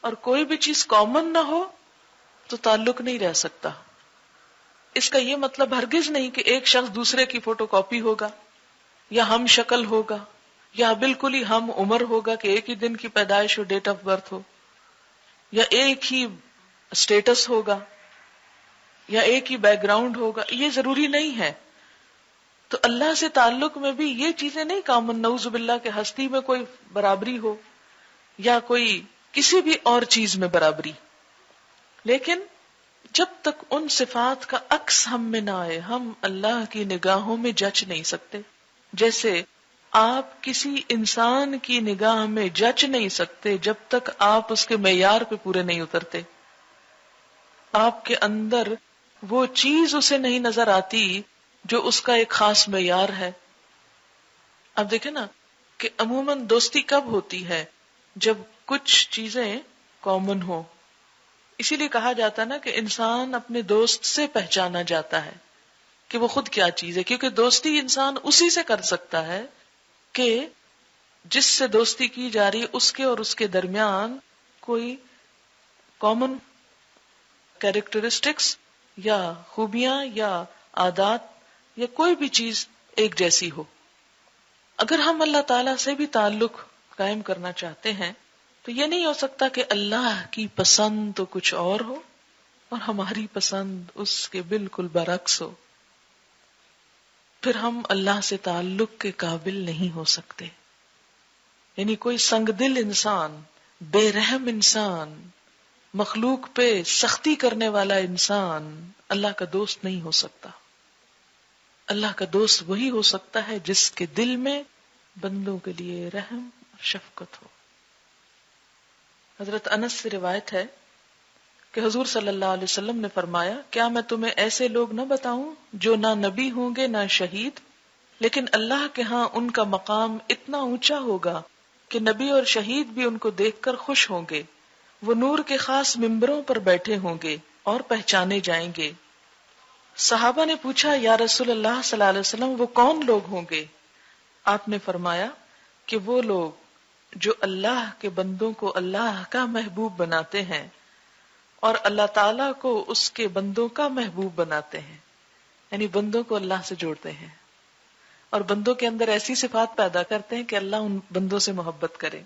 اور کوئی بھی چیز کامن نہ ہو تو تعلق نہیں رہ سکتا. اس کا یہ مطلب ہرگز نہیں کہ ایک شخص دوسرے کی فوٹو کاپی ہوگا یا ہم شکل ہوگا یا بالکل ہی ہم عمر ہوگا کہ ایک ہی دن کی پیدائش اور ڈیٹ آف برتھ ہو، یا ایک ہی اسٹیٹس ہوگا، یا ایک ہی بیک گراؤنڈ ہوگا، یہ ضروری نہیں ہے. تو اللہ سے تعلق میں بھی یہ چیزیں نہیں کامن، نعوذ باللہ کہ ہستی میں کوئی برابری ہو یا کوئی کسی بھی اور چیز میں برابری. لیکن جب تک ان صفات کا عکس ہم میں نہ آئے ہم اللہ کی نگاہوں میں جچ نہیں سکتے. جیسے آپ کسی انسان کی نگاہ میں جچ نہیں سکتے جب تک آپ اس کے معیار پہ پورے نہیں اترتے. آپ کے اندر وہ چیز اسے نہیں نظر آتی جو اس کا ایک خاص معیار ہے. اب دیکھیں نا کہ عموماً دوستی کب ہوتی ہے؟ جب کچھ چیزیں کامن ہو. اسی لیے کہا جاتا نا کہ انسان اپنے دوست سے پہچانا جاتا ہے کہ وہ خود کیا چیز ہے، کیونکہ دوستی انسان اسی سے کر سکتا ہے کہ جس سے دوستی کی جا رہی ہے اس کے اور اس کے درمیان کوئی کامن کیریکٹرسٹکس یا خوبیاں یا عادات یا کوئی بھی چیز ایک جیسی ہو. اگر ہم اللہ تعالی سے بھی تعلق قائم کرنا چاہتے ہیں تو یہ نہیں ہو سکتا کہ اللہ کی پسند تو کچھ اور ہو اور ہماری پسند اس کے بالکل برعکس ہو. پھر ہم اللہ سے تعلق کے قابل نہیں ہو سکتے. یعنی کوئی سنگ دل انسان، بے رحم انسان، مخلوق پہ سختی کرنے والا انسان اللہ کا دوست نہیں ہو سکتا. اللہ کا دوست وہی ہو سکتا ہے جس کے دل میں بندوں کے لیے رحم اور شفقت ہو. حضرت انس سے روایت ہے کہ حضور صلی اللہ علیہ وسلم نے فرمایا، کیا میں تمہیں ایسے لوگ نہ بتاؤں جو نہ نبی ہوں گے نہ شہید، لیکن اللہ کے ہاں ان کا مقام اتنا اونچا ہوگا کہ نبی اور شہید بھی ان کو دیکھ کر خوش ہوں گے. وہ نور کے خاص ممبروں پر بیٹھے ہوں گے اور پہچانے جائیں گے. صحابہ نے پوچھا، یا رسول اللہ صلی اللہ علیہ وسلم وہ کون لوگ ہوں گے؟ آپ نے فرمایا کہ وہ لوگ جو اللہ کے بندوں کو اللہ کا محبوب بناتے ہیں اور اللہ تعالیٰ کو اس کے بندوں کا محبوب بناتے ہیں. یعنی بندوں کو اللہ سے جوڑتے ہیں اور بندوں کے اندر ایسی صفات پیدا کرتے ہیں کہ اللہ ان بندوں سے محبت کرے.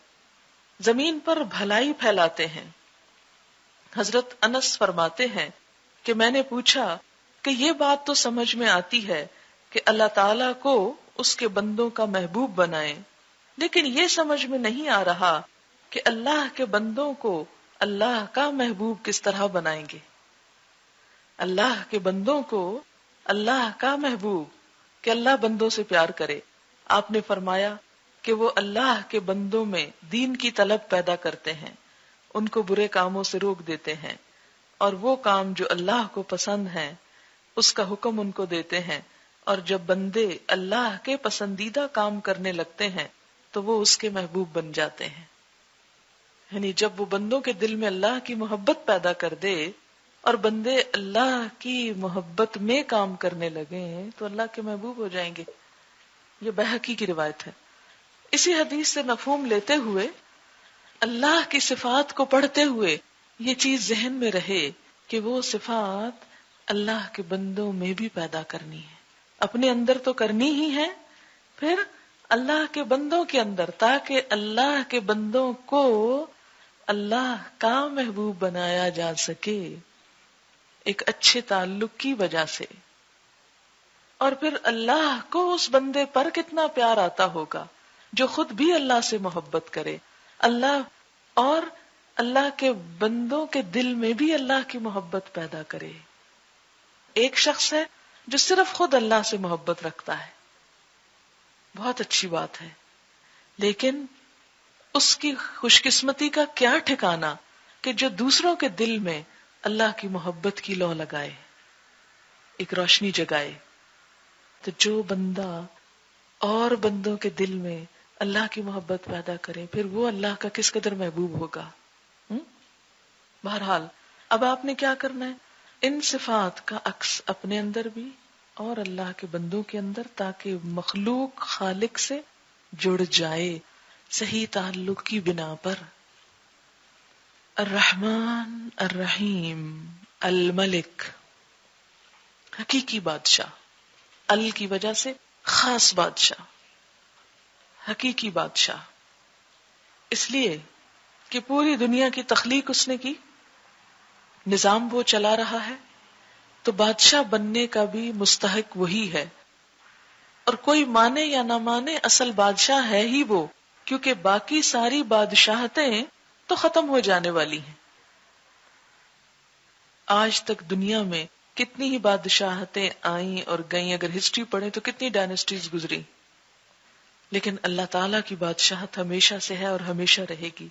زمین پر بھلائی پھیلاتے ہیں. حضرت انس فرماتے ہیں کہ میں نے پوچھا کہ یہ بات تو سمجھ میں آتی ہے کہ اللہ تعالیٰ کو اس کے بندوں کا محبوب بنائے، لیکن یہ سمجھ میں نہیں آ رہا کہ اللہ کے بندوں کو اللہ کا محبوب کس طرح بنائیں گے. اللہ کے بندوں کو اللہ کا محبوب کہ اللہ بندوں سے پیار کرے. آپ نے فرمایا کہ وہ اللہ کے بندوں میں دین کی طلب پیدا کرتے ہیں، ان کو برے کاموں سے روک دیتے ہیں، اور وہ کام جو اللہ کو پسند ہیں اس کا حکم ان کو دیتے ہیں. اور جب بندے اللہ کے پسندیدہ کام کرنے لگتے ہیں تو وہ اس کے محبوب بن جاتے ہیں. یعنی جب وہ بندوں کے دل میں اللہ کی محبت پیدا کر دے اور بندے اللہ کی محبت میں کام کرنے لگے تو اللہ کے محبوب ہو جائیں گے. یہ بہقی کی روایت ہے. اسی حدیث سے مفہوم لیتے ہوئے اللہ کی صفات کو پڑھتے ہوئے یہ چیز ذہن میں رہے کہ وہ صفات اللہ کے بندوں میں بھی پیدا کرنی ہے. اپنے اندر تو کرنی ہی ہے، پھر اللہ کے بندوں کے اندر، تاکہ اللہ کے بندوں کو اللہ کا محبوب بنایا جا سکے ایک اچھے تعلق کی وجہ سے. اور پھر اللہ کو اس بندے پر کتنا پیار آتا ہوگا جو خود بھی اللہ سے محبت کرے. اللہ اور اللہ کے بندوں کے دل میں بھی اللہ کی محبت پیدا کرے. ایک شخص ہے جو صرف خود اللہ سے محبت رکھتا ہے، بہت اچھی بات ہے، لیکن اس کی خوش قسمتی کا کیا ٹھکانہ کہ جو دوسروں کے دل میں اللہ کی محبت کی لو لگائے، ایک روشنی جگائے. تو جو بندہ اور بندوں کے دل میں اللہ کی محبت پیدا کرے پھر وہ اللہ کا کس قدر محبوب ہوگا. بہرحال اب آپ نے کیا کرنا ہے؟ ان صفات کا عکس اپنے اندر بھی اور اللہ کے بندوں کے اندر، تاکہ مخلوق خالق سے جڑ جائے صحیح تعلق کی بنا پر. الرحمن الرحیم الملک، حقیقی بادشاہ، ال کی وجہ سے خاص بادشاہ، حقیقی بادشاہ، اس لیے کہ پوری دنیا کی تخلیق اس نے کی، نظام وہ چلا رہا ہے، تو بادشاہ بننے کا بھی مستحق وہی ہے. اور کوئی مانے یا نہ مانے اصل بادشاہ ہے ہی وہ، کیونکہ باقی ساری بادشاہتیں تو ختم ہو جانے والی ہیں. آج تک دنیا میں کتنی ہی بادشاہتیں آئیں اور گئیں، اگر ہسٹری پڑھیں تو کتنی ڈائنسٹیز گزری، لیکن اللہ تعالیٰ کی بادشاہت ہمیشہ سے ہے اور ہمیشہ رہے گی،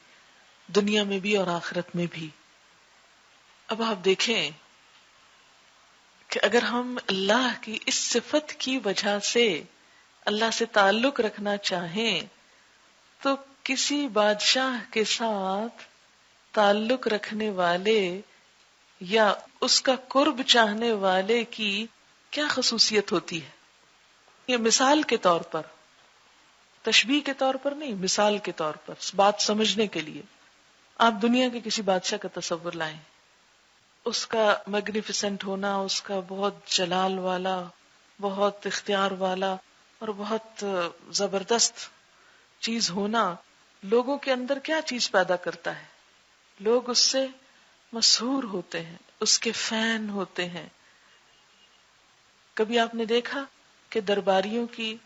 دنیا میں بھی اور آخرت میں بھی. اب آپ دیکھیں کہ اگر ہم اللہ کی اس صفت کی وجہ سے اللہ سے تعلق رکھنا چاہیں تو کسی بادشاہ کے ساتھ تعلق رکھنے والے یا اس کا قرب چاہنے والے کی کیا خصوصیت ہوتی ہے. یہ مثال کے طور پر، تشبیہ کے طور پر نہیں، مثال کے طور پر بات سمجھنے کے لیے آپ دنیا کے کسی بادشاہ کا تصور لائیں، اس کا میگنیفیسنٹ ہونا، اس کا بہت جلال والا، بہت اختیار والا اور بہت زبردست چیز ہونا لوگوں کے اندر کیا چیز پیدا کرتا ہے؟ لوگ اس سے مسحور ہوتے ہیں، اس کے فین ہوتے ہیں. کبھی آپ نے دیکھا کہ درباریوں کی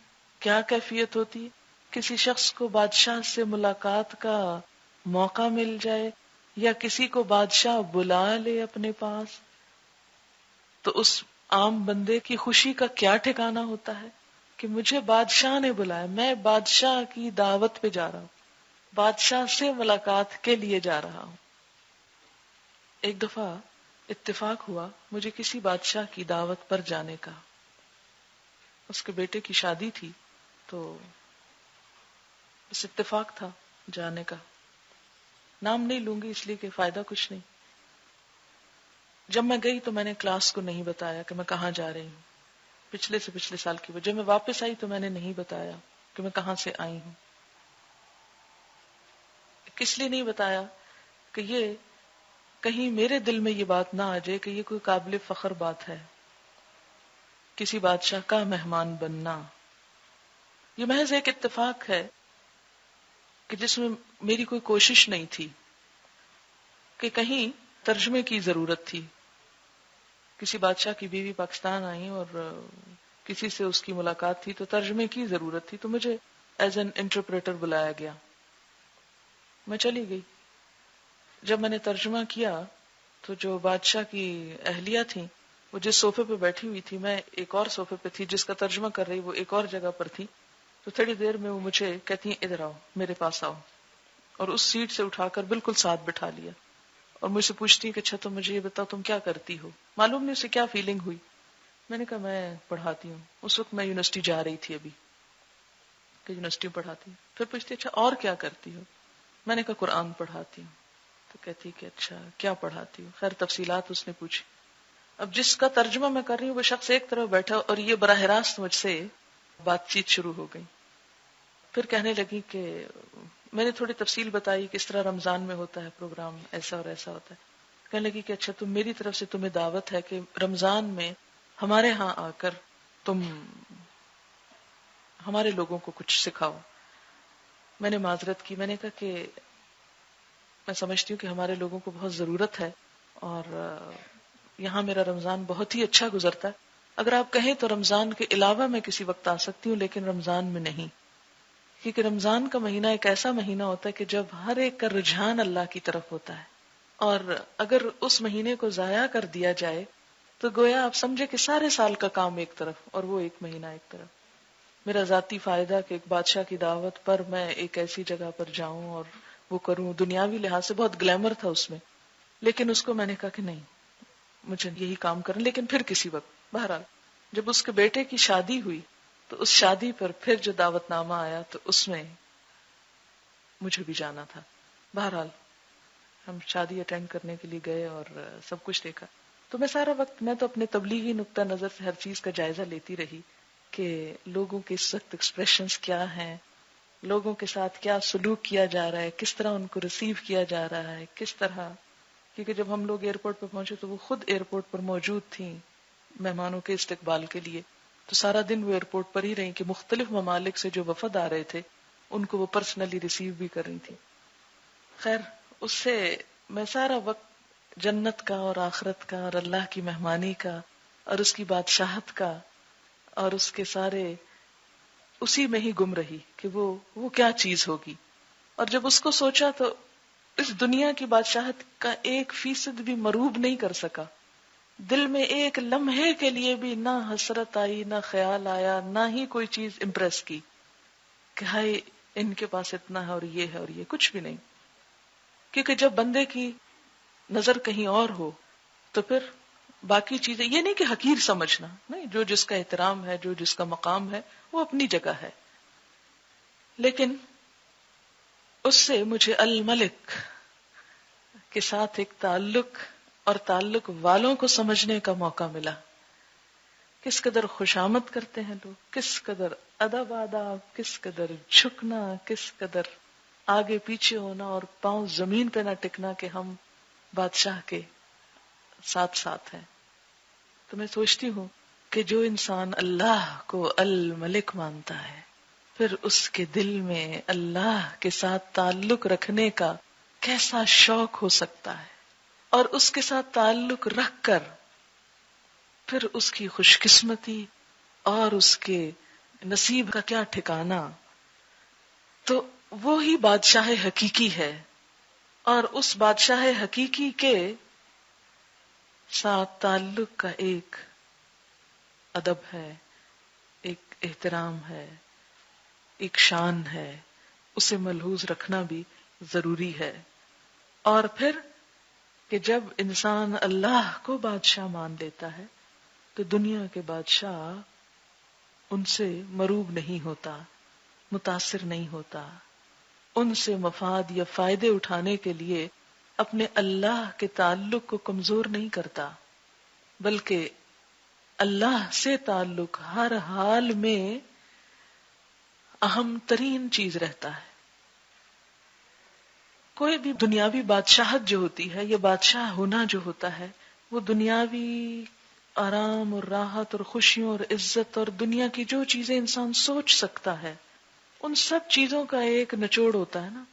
کیا کیفیت ہوتی ہے؟ کسی شخص کو بادشاہ سے ملاقات کا موقع مل جائے یا کسی کو بادشاہ بلا لے اپنے پاس تو اس عام بندے کی خوشی کا کیا ٹھکانہ ہوتا ہے کہ مجھے بادشاہ نے بلایا، میں بادشاہ کی دعوت پہ جا رہا ہوں، بادشاہ سے ملاقات کے لیے جا رہا ہوں. ایک دفعہ اتفاق ہوا مجھے کسی بادشاہ کی دعوت پر جانے کا، اس کے بیٹے کی شادی تھی تو بس اتفاق تھا جانے کا. نام نہیں لوں گی اس لیے کہ فائدہ کچھ نہیں. جب میں گئی تو میں نے کلاس کو نہیں بتایا کہ میں کہاں جا رہی ہوں، پچھلے سے پچھلے سال کی وجہ. جب میں واپس آئی تو میں نے نہیں بتایا کہ میں کہاں سے آئی ہوں. کس لیے نہیں بتایا کہ یہ کہیں میرے دل میں یہ بات نہ آ جائے کہ یہ کوئی قابل فخر بات ہے کسی بادشاہ کا مہمان بننا. یہ محض ایک اتفاق ہے کہ جس میں میری کوئی کوشش نہیں تھی کہ کہیں ترجمے کی ضرورت تھی. کسی بادشاہ کی بیوی پاکستان آئی اور کسی سے اس کی ملاقات تھی تو ترجمے کی ضرورت تھی، تو مجھے ایز این انٹرپریٹر بلایا گیا. میں چلی گئی. جب میں نے ترجمہ کیا تو جو بادشاہ کی اہلیہ تھیں وہ جس صوفے پہ بیٹھی ہوئی تھی، میں ایک اور صوفے پہ تھی، جس کا ترجمہ کر رہی وہ ایک اور جگہ پر تھی. تو تھوڑی دیر میں وہ مجھے کہتی ہیں ادھر آؤ، میرے پاس آؤ، اور اس سیٹ سے اٹھا کر بالکل ساتھ بٹھا لیا اور مجھ سے پوچھتی ہیں کہ اچھا تم مجھے یہ بتاؤ تم کیا کرتی ہو. معلوم نہیں اسے کیا فیلنگ ہوئی. میں نے کہا میں پڑھاتی ہوں. اس وقت میں یونیورسٹی جا رہی تھی ابھی کہ یونیورسٹی میں پڑھاتی ہوں. پھر پوچھتی اچھا اور کیا کرتی ہو. میں نے کہا قرآن پڑھاتی ہوں. تو کہتی کہ اچھا کیا پڑھاتی ہو. خیر تفصیلات اس نے پوچھی. اب جس کا ترجمہ میں کر رہی ہوں وہ شخص ایک طرف بیٹھا اور یہ براہ راست مجھ سے بات چیت شروع ہو گئی. پھر کہنے لگی کہ میں نے تھوڑی تفصیل بتائی کس طرح رمضان میں ہوتا ہے پروگرام، ایسا اور ایسا ہوتا ہے. کہنے لگی کہ اچھا تم میری طرف سے تمہیں دعوت ہے کہ رمضان میں ہمارے ہاں آ کر تم ہمارے لوگوں کو کچھ سکھاؤ. میں نے معذرت کی. میں نے کہا کہ میں سمجھتی ہوں کہ ہمارے لوگوں کو بہت ضرورت ہے اور یہاں میرا رمضان بہت ہی اچھا گزرتا ہے. اگر آپ کہیں تو رمضان کے علاوہ میں کسی وقت آ سکتی ہوں لیکن رمضان میں نہیں، کیونکہ رمضان کا مہینہ ایک ایسا مہینہ ہوتا ہے کہ جب ہر ایک کا رجحان اللہ کی طرف ہوتا ہے، اور اگر اس مہینے کو ضائع کر دیا جائے تو گویا آپ سمجھے کہ سارے سال کا کام ایک طرف اور وہ ایک مہینہ ایک طرف. میرا ذاتی فائدہ کہ ایک بادشاہ کی دعوت پر میں ایک ایسی جگہ پر جاؤں اور وہ کروں، دنیاوی لحاظ سے بہت گلیمر تھا اس میں، لیکن اس کو میں نے کہا کہ نہیں مجھے یہی کام کرنا. لیکن پھر کسی وقت بہرحال جب اس کے بیٹے کی شادی ہوئی تو اس شادی پر پھر جو دعوت نامہ آیا تو اس میں مجھے بھی جانا تھا. بہرحال ہم شادی اٹینڈ کرنے کے لیے گئے اور سب کچھ دیکھا. تو میں سارا وقت میں تو اپنے تبلیغی نقطہ نظر سے ہر چیز کا جائزہ لیتی رہی کہ لوگوں کے اس وقت ایکسپریشنز کیا ہیں، لوگوں کے ساتھ کیا سلوک کیا جا رہا ہے، کس طرح ان کو ریسیو کیا جا رہا ہے، کس طرح. کیونکہ جب ہم لوگ ایئرپورٹ پہ پہنچے تو وہ خود ایئرپورٹ پر موجود تھیں مہمانوں کے استقبال کے لیے. تو سارا دن وہ ایئرپورٹ پر ہی رہیں کہ مختلف ممالک سے جو وفد آ رہے تھے ان کو وہ پرسنلی ریسیو بھی کر رہی تھی. خیر اس سے میں سارا وقت جنت کا اور آخرت کا اور اللہ کی مہمانی کا اور اس کی بادشاہت کا اور اس کے سارے اسی میں ہی گم رہی کہ وہ کیا چیز ہوگی. اور جب اس کو سوچا تو اس دنیا کی بادشاہت کا 1% بھی مروب نہیں کر سکا. دل میں ایک لمحے کے لیے بھی نہ حسرت آئی، نہ خیال آیا، نہ ہی کوئی چیز امپریس کی کہ ہائے ان کے پاس اتنا ہے اور یہ ہے اور یہ کچھ بھی نہیں. کیونکہ جب بندے کی نظر کہیں اور ہو تو پھر باقی چیزیں، یہ نہیں کہ حقیر سمجھنا نہیں، جو جس کا احترام ہے، جو جس کا مقام ہے وہ اپنی جگہ ہے. لیکن اس سے مجھے الملک کے ساتھ ایک تعلق اور تعلق والوں کو سمجھنے کا موقع ملا. کس قدر خوشامد کرتے ہیں لوگ، کس قدر ادب آداب، کس قدر جھکنا، کس قدر آگے پیچھے ہونا اور پاؤں زمین پہ نہ ٹکنا کہ ہم بادشاہ کے ساتھ ساتھ ہیں. تو میں سوچتی ہوں کہ جو انسان اللہ کو الملک مانتا ہے پھر اس کے دل میں اللہ کے ساتھ تعلق رکھنے کا کیسا شوق ہو سکتا ہے، اور اس کے ساتھ تعلق رکھ کر پھر اس کی خوش قسمتی اور اس کے نصیب کا کیا ٹھکانہ. تو وہی بادشاہ حقیقی ہے، اور اس بادشاہ حقیقی کے ساتھ تعلق کا ایک ادب ہے، ایک احترام ہے، ایک شان ہے، اسے ملحوظ رکھنا بھی ضروری ہے. اور پھر کہ جب انسان اللہ کو بادشاہ مان لیتا ہے تو دنیا کے بادشاہ ان سے مروب نہیں ہوتا، متاثر نہیں ہوتا، ان سے مفاد یا فائدے اٹھانے کے لیے اپنے اللہ کے تعلق کو کمزور نہیں کرتا، بلکہ اللہ سے تعلق ہر حال میں اہم ترین چیز رہتا ہے. کوئی بھی دنیاوی بادشاہت جو ہوتی ہے، یہ بادشاہ ہونا جو ہوتا ہے، وہ دنیاوی آرام اور راحت اور خوشیوں اور عزت اور دنیا کی جو چیزیں انسان سوچ سکتا ہے ان سب چیزوں کا ایک نچوڑ ہوتا ہے نا.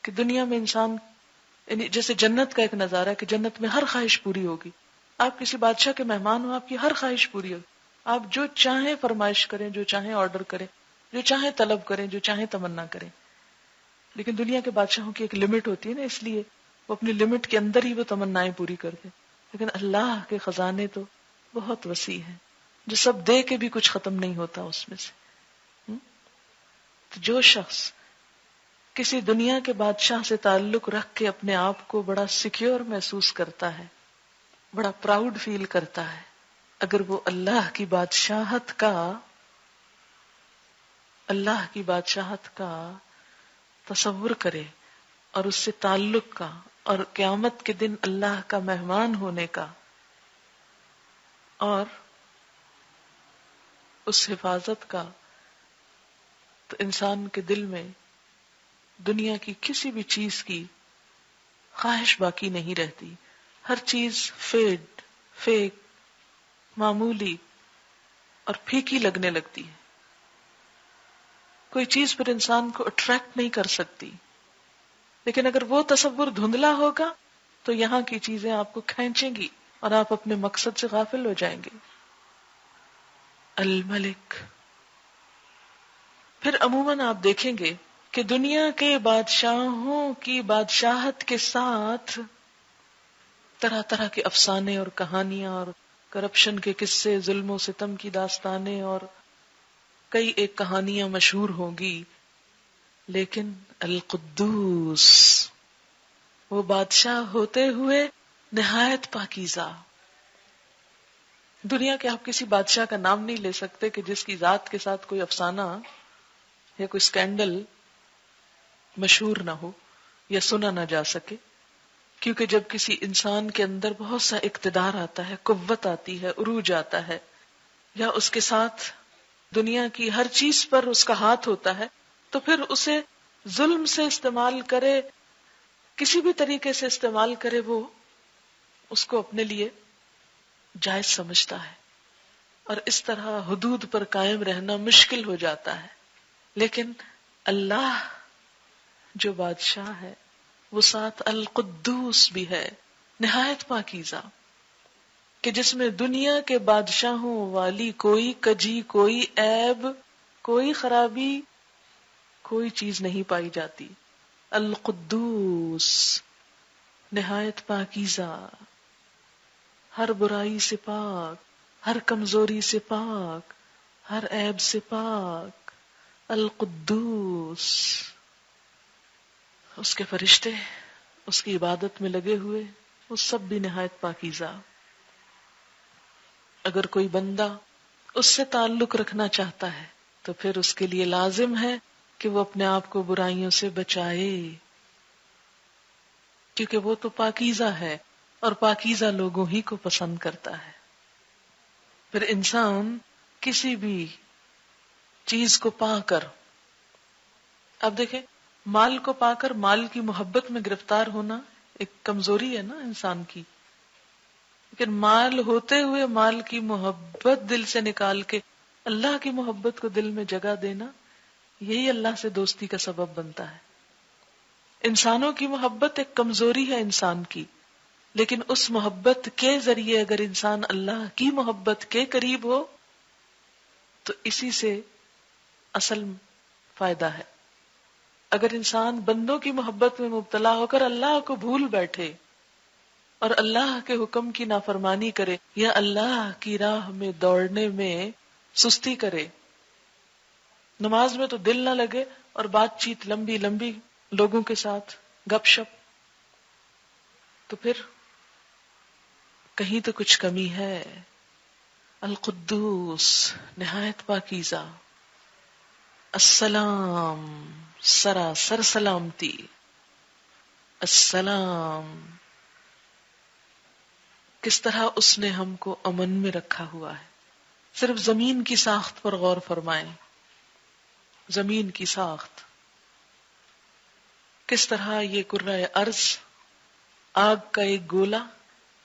کہ دنیا میں انسان یعنی جیسے جنت کا ایک نظارہ ہے کہ جنت میں ہر خواہش پوری ہوگی. آپ کسی بادشاہ کے مہمان ہو، آپ کی ہر خواہش پوری ہوگی، آپ جو چاہیں فرمائش کریں، جو چاہیں آرڈر کریں، جو چاہیں طلب کریں، جو چاہیں تمنا کریں. لیکن دنیا کے بادشاہوں کی ایک لمٹ ہوتی ہے نا، اس لیے وہ اپنی لمٹ کے اندر ہی وہ تمنائیں پوری کر دیں. لیکن اللہ کے خزانے تو بہت وسیع ہیں، جو سب دے کے بھی کچھ ختم نہیں ہوتا اس میں سے. تو جو شخص کسی دنیا کے بادشاہ سے تعلق رکھ کے اپنے آپ کو بڑا سیکیور محسوس کرتا ہے، بڑا پراؤڈ فیل کرتا ہے، اگر وہ اللہ کی بادشاہت کا تصور کرے اور اس سے تعلق کا اور قیامت کے دن اللہ کا مہمان ہونے کا اور اس حفاظت کا، تو انسان کے دل میں دنیا کی کسی بھی چیز کی خواہش باقی نہیں رہتی. ہر چیز فیک، معمولی اور پھیکی لگنے لگتی ہے. کوئی چیز پر انسان کو اٹریکٹ نہیں کر سکتی. لیکن اگر وہ تصور دھندلا ہوگا تو یہاں کی چیزیں آپ کو کھینچیں گی اور آپ اپنے مقصد سے غافل ہو جائیں گے. الملک. پھر عموماً آپ دیکھیں گے کہ دنیا کے بادشاہوں کی بادشاہت کے ساتھ طرح طرح کے افسانے اور کہانیاں اور کرپشن کے قصے، ظلم و ستم کی داستانیں اور کئی ایک کہانیاں مشہور ہوں گی. لیکن القدوس، وہ بادشاہ ہوتے ہوئے نہایت پاکیزہ. دنیا کے آپ کسی بادشاہ کا نام نہیں لے سکتے کہ جس کی ذات کے ساتھ کوئی افسانہ یا کوئی سکینڈل مشہور نہ ہو یا سنا نہ جا سکے. کیونکہ جب کسی انسان کے اندر بہت سا اقتدار آتا ہے، قوت آتی ہے، عروج آتا ہے، یا اس کے ساتھ دنیا کی ہر چیز پر اس کا ہاتھ ہوتا ہے، تو پھر اسے ظلم سے استعمال کرے، کسی بھی طریقے سے استعمال کرے، وہ اس کو اپنے لیے جائز سمجھتا ہے، اور اس طرح حدود پر قائم رہنا مشکل ہو جاتا ہے. لیکن اللہ جو بادشاہ ہے وہ ساتھ القدوس بھی ہے، نہایت پاکیزہ، کہ جس میں دنیا کے بادشاہوں والی کوئی کجی، کوئی عیب، کوئی خرابی، کوئی چیز نہیں پائی جاتی. القدوس، نہایت پاکیزہ، ہر برائی سے پاک، ہر کمزوری سے پاک، ہر عیب سے پاک. القدوس. اس کے فرشتے اس کی عبادت میں لگے ہوئے، وہ سب بھی نہایت پاکیزہ. اگر کوئی بندہ اس سے تعلق رکھنا چاہتا ہے تو پھر اس کے لیے لازم ہے کہ وہ اپنے آپ کو برائیوں سے بچائے، کیونکہ وہ تو پاکیزہ ہے اور پاکیزہ لوگوں ہی کو پسند کرتا ہے. پھر انسان کسی بھی چیز کو پا کر، اب دیکھیں مال کو پا کر مال کی محبت میں گرفتار ہونا ایک کمزوری ہے نا انسان کی، لیکن مال ہوتے ہوئے مال کی محبت دل سے نکال کے اللہ کی محبت کو دل میں جگہ دینا، یہی اللہ سے دوستی کا سبب بنتا ہے. انسانوں کی محبت ایک کمزوری ہے انسان کی، لیکن اس محبت کے ذریعے اگر انسان اللہ کی محبت کے قریب ہو تو اسی سے اصل فائدہ ہے. اگر انسان بندوں کی محبت میں مبتلا ہو کر اللہ کو بھول بیٹھے اور اللہ کے حکم کی نافرمانی کرے یا اللہ کی راہ میں دوڑنے میں سستی کرے، نماز میں تو دل نہ لگے اور بات چیت لمبی لمبی لوگوں کے ساتھ گپ شپ، تو پھر کہیں تو کچھ کمی ہے. القدوس، نہایت پاکیزہ. السلام، سراسر سلامتی. السلام، کس طرح اس نے ہم کو امن میں رکھا ہوا ہے. صرف زمین کی ساخت پر غور فرمائیں. زمین کی ساخت کس طرح یہ کرۂ ارض آگ کا ایک گولا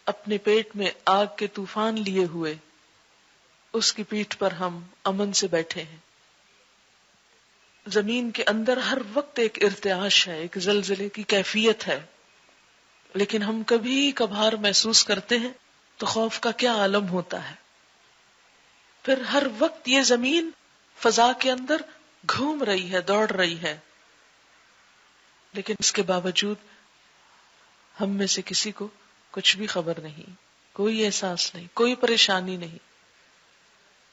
اپنے پیٹ میں آگ کے طوفان لیے ہوئے، اس کی پیٹھ پر ہم امن سے بیٹھے ہیں. زمین کے اندر ہر وقت ایک ارتعاش ہے، ایک زلزلے کی کیفیت ہے، لیکن ہم کبھی کبھار محسوس کرتے ہیں تو خوف کا کیا عالم ہوتا ہے. پھر ہر وقت یہ زمین فضا کے اندر گھوم رہی ہے، دوڑ رہی ہے، لیکن اس کے باوجود ہم میں سے کسی کو کچھ بھی خبر نہیں، کوئی احساس نہیں، کوئی پریشانی نہیں.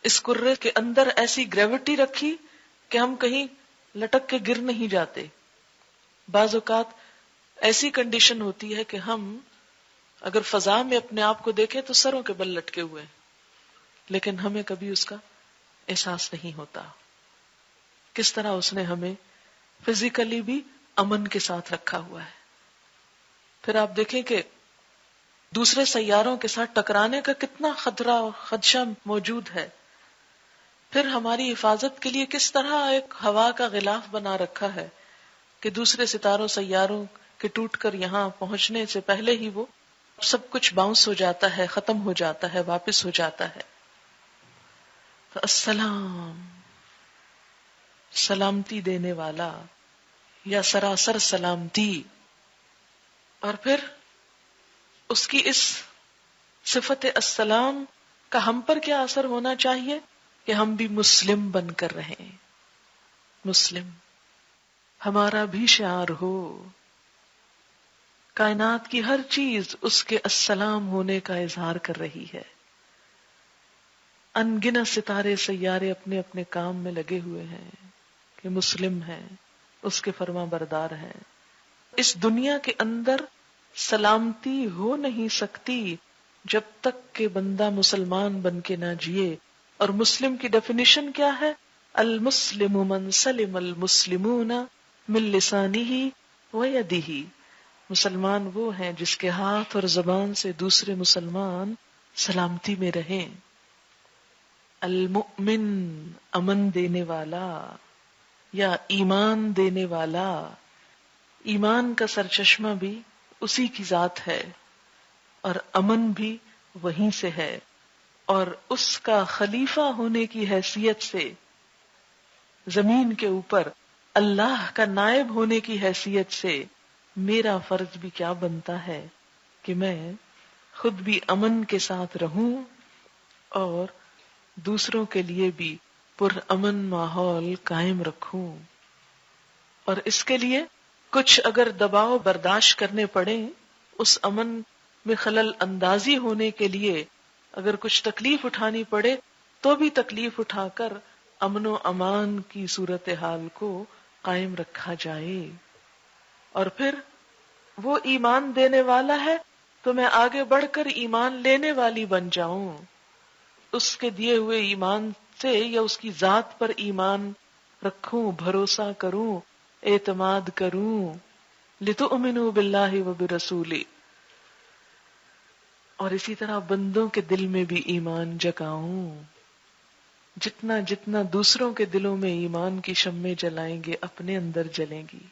اس کرے کے اندر ایسی گریوٹی رکھی کہ ہم کہیں لٹک کے گر نہیں جاتے. بعض اوقات ایسی کنڈیشن ہوتی ہے کہ ہم اگر فضا میں اپنے آپ کو دیکھیں تو سروں کے بل لٹکے ہوئے، لیکن ہمیں کبھی اس کا احساس نہیں ہوتا. کس طرح اس نے ہمیں فزیکلی بھی امن کے ساتھ رکھا ہوا ہے. پھر آپ دیکھیں کہ دوسرے سیاروں کے ساتھ ٹکرانے کا کتنا خطرہ اور خدشہ موجود ہے. پھر ہماری حفاظت کے لیے کس طرح ایک ہوا کا غلاف بنا رکھا ہے کہ دوسرے ستاروں سیاروں کے ٹوٹ کر یہاں پہنچنے سے پہلے ہی وہ سب کچھ باؤنس ہو جاتا ہے، ختم ہو جاتا ہے، واپس ہو جاتا ہے. تو السلام، سلامتی دینے والا یا سراسر سلامتی. اور پھر اس کی اس صفت السلام کا ہم پر کیا اثر ہونا چاہیے کہ ہم بھی مسلم بن کر رہیں. مسلم ہمارا بھی شعار ہو، کائنات کی ہر چیز اس کے السلام ہونے کا اظہار کر رہی ہے. ان گنت ستارے سیارے اپنے اپنے کام میں لگے ہوئے ہیں کہ مسلم ہیں، اس کے فرما بردار ہیں. اس دنیا کے اندر سلامتی ہو نہیں سکتی جب تک کہ بندہ مسلمان بن کے نہ جیے. اور مسلم کی ڈیفینیشن کیا ہے؟ المسلم من سلم المسلمون من لسانہ و یدہ. مسلمان وہ ہیں جس کے ہاتھ اور زبان سے دوسرے مسلمان سلامتی میں رہیں. المؤمن امن دینے والا یا ایمان دینے والا. ایمان کا سرچشمہ بھی اسی کی ذات ہے اور امن بھی وہیں سے ہے، اور اس کا خلیفہ ہونے کی حیثیت سے زمین کے اوپر اللہ کا نائب ہونے کی حیثیت سے میرا فرض بھی کیا بنتا ہے کہ میں خود بھی امن کے ساتھ رہوں اور دوسروں کے لیے بھی پرامن ماحول قائم رکھوں. اور اس کے لیے کچھ اگر دباؤ برداشت کرنے پڑے، اس امن میں خلل اندازی ہونے کے لیے اگر کچھ تکلیف اٹھانی پڑے تو بھی تکلیف اٹھا کر امن و امان کی صورتحال کو قائم رکھا جائے. اور پھر وہ ایمان دینے والا ہے تو میں آگے بڑھ کر ایمان لینے والی بن جاؤں، اس کے دیے ہوئے ایمان سے یا اس کی ذات پر ایمان رکھوں، بھروسہ کروں، اعتماد کروں. لِتُؤْمِنُوا بِاللَّهِ وَبِرَسُولِهِ. اور اسی طرح بندوں کے دل میں بھی ایمان جگاؤں. جتنا جتنا دوسروں کے دلوں میں ایمان کی شمعیں جلائیں گے اپنے اندر جلیں گی،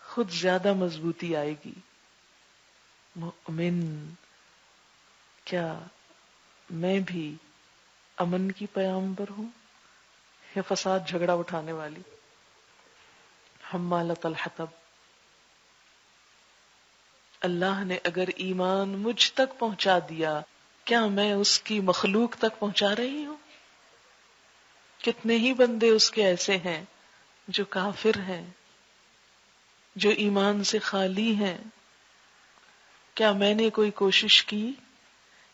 خود زیادہ مضبوطی آئے گی. مؤمن، کیا میں بھی امن کی پیامبر ہوں یا فساد جھگڑا اٹھانے والی؟ حمالۃ الحطب. اللہ نے اگر ایمان مجھ تک پہنچا دیا، کیا میں اس کی مخلوق تک پہنچا رہی ہوں؟ کتنے ہی بندے اس کے ایسے ہیں جو کافر ہیں، جو ایمان سے خالی ہیں. کیا میں نے کوئی کوشش کی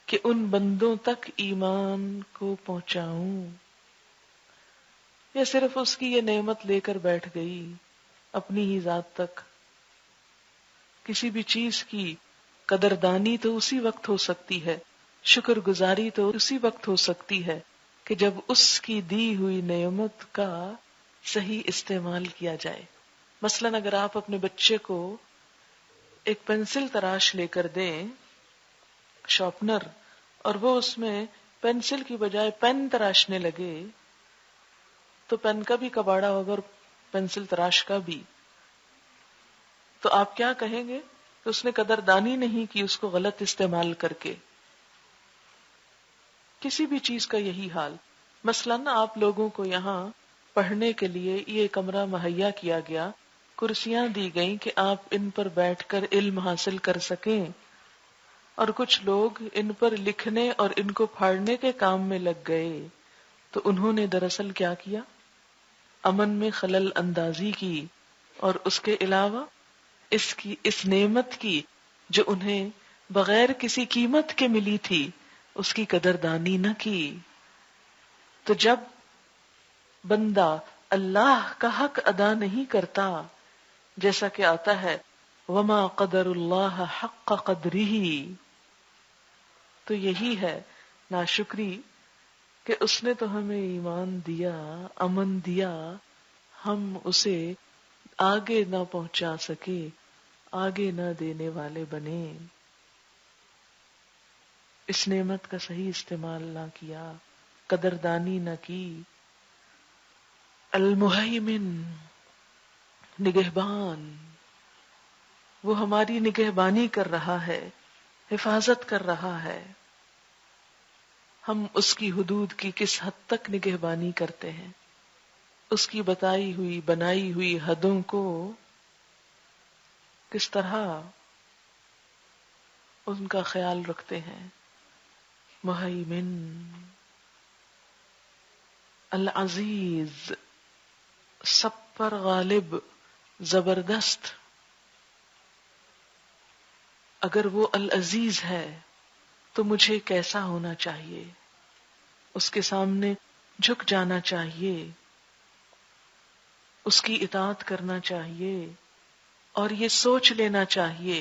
کہ ان بندوں تک ایمان کو پہنچاؤں، یا صرف اس کی یہ نعمت لے کر بیٹھ گئی اپنی ہی ذات تک؟ کسی بھی چیز کی قدردانی تو اسی وقت ہو سکتی ہے، شکر گزاری تو اسی وقت ہو سکتی ہے کہ جب اس کی دی ہوئی نعمت کا صحیح استعمال کیا جائے. مثلاً اگر آپ اپنے بچے کو ایک پینسل تراش لے کر دیں، شارپنر، اور وہ اس میں پینسل کی بجائے پین تراشنے لگے تو پین کا بھی کباڑا ہوگا اور پینسل تراش کا بھی. تو آپ کیا کہیں گے کہ اس نے قدردانی نہیں کی اس کو غلط استعمال کر کے. کسی بھی چیز کا یہی حال. مثلاً آپ لوگوں کو یہاں پڑھنے کے لیے یہ کمرہ مہیا کیا گیا، کرسیاں دی گئیں کہ آپ ان پر بیٹھ کر علم حاصل کر سکیں، اور کچھ لوگ ان پر لکھنے اور ان کو پھاڑنے کے کام میں لگ گئے. تو انہوں نے دراصل کیا کیا؟ امن میں خلل اندازی کی، اور اس کے علاوہ اس نعمت کی جو انہیں بغیر کسی قیمت کے ملی تھی اس کی قدردانی نہ کی. تو جب بندہ اللہ کا حق ادا نہیں کرتا، جیسا کہ آتا ہے وما قدر اللہ حق قدرہ، تو یہی ہے ناشکری کہ اس نے تو ہمیں ایمان دیا، امن دیا، ہم اسے آگے نہ پہنچا سکے، آگے نہ دینے والے بنے، اس نعمت کا صحیح استعمال نہ کیا، قدردانی نہ کی. المہیمن، نگہبان، وہ ہماری نگہبانی کر رہا ہے، حفاظت کر رہا ہے. ہم اس کی حدود کی کس حد تک نگہبانی کرتے ہیں، اس کی بتائی ہوئی بنائی ہوئی حدوں کو کس طرح ان کا خیال رکھتے ہیں. مہیمن، العزیز، سب پر غالب، زبردست. اگر وہ العزیز ہے تو مجھے کیسا ہونا چاہیے؟ اس کے سامنے جھک جانا چاہیے، اس کی اطاعت کرنا چاہیے، اور یہ سوچ لینا چاہیے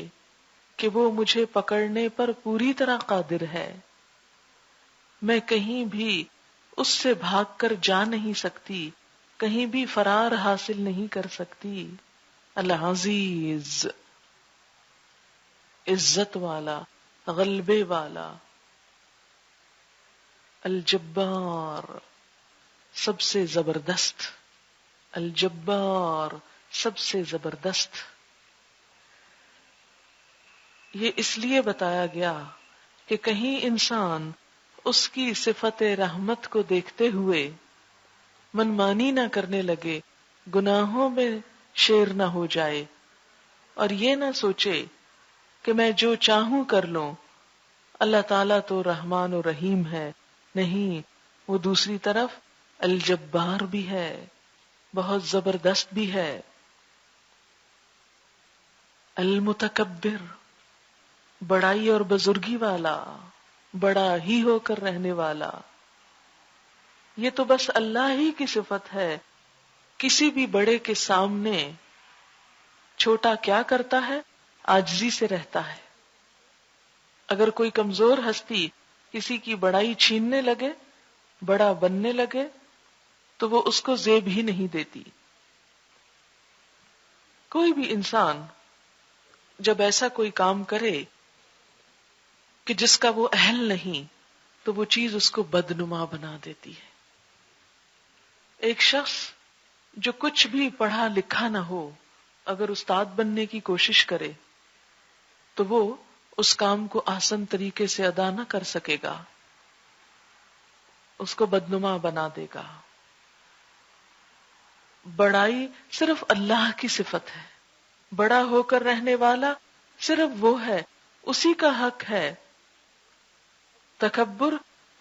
کہ وہ مجھے پکڑنے پر پوری طرح قادر ہے. میں کہیں بھی اس سے بھاگ کر جا نہیں سکتی، کہیں بھی فرار حاصل نہیں کر سکتی. العزیز، عزت والا، غلبے والا. الجبار، سب سے زبردست. الجبار، سب سے زبردست. یہ اس لیے بتایا گیا کہ کہیں انسان اس کی صفت رحمت کو دیکھتے ہوئے منمانی نہ کرنے لگے، گناہوں میں شیر نہ ہو جائے، اور یہ نہ سوچے کہ میں جو چاہوں کر لوں، اللہ تعالیٰ تو رحمان و رحیم ہے، نہیں، وہ دوسری طرف الجبار بھی ہے، بہت زبردست بھی ہے، المتکبر، بڑائی اور بزرگی والا، بڑا ہی ہو کر رہنے والا۔ یہ تو بس اللہ ہی کی صفت ہے۔ کسی بھی بڑے کے سامنے چھوٹا کیا کرتا ہے؟ عاجزی سے رہتا ہے۔ اگر کوئی کمزور ہستی کسی کی بڑائی چھیننے لگے، بڑا بننے لگے، تو وہ اس کو زیب ہی نہیں دیتی۔ کوئی بھی انسان جب ایسا کوئی کام کرے کہ جس کا وہ اہل نہیں، تو وہ چیز اس کو بدنما بنا دیتی ہے۔ ایک شخص جو کچھ بھی پڑھا لکھا نہ ہو، اگر استاد بننے کی کوشش کرے تو وہ اس کام کو آسان طریقے سے ادا نہ کر سکے گا، اس کو بدنما بنا دے گا۔ بڑائی صرف اللہ کی صفت ہے، بڑا ہو کر رہنے والا صرف وہ ہے، اسی کا حق ہے۔ تکبر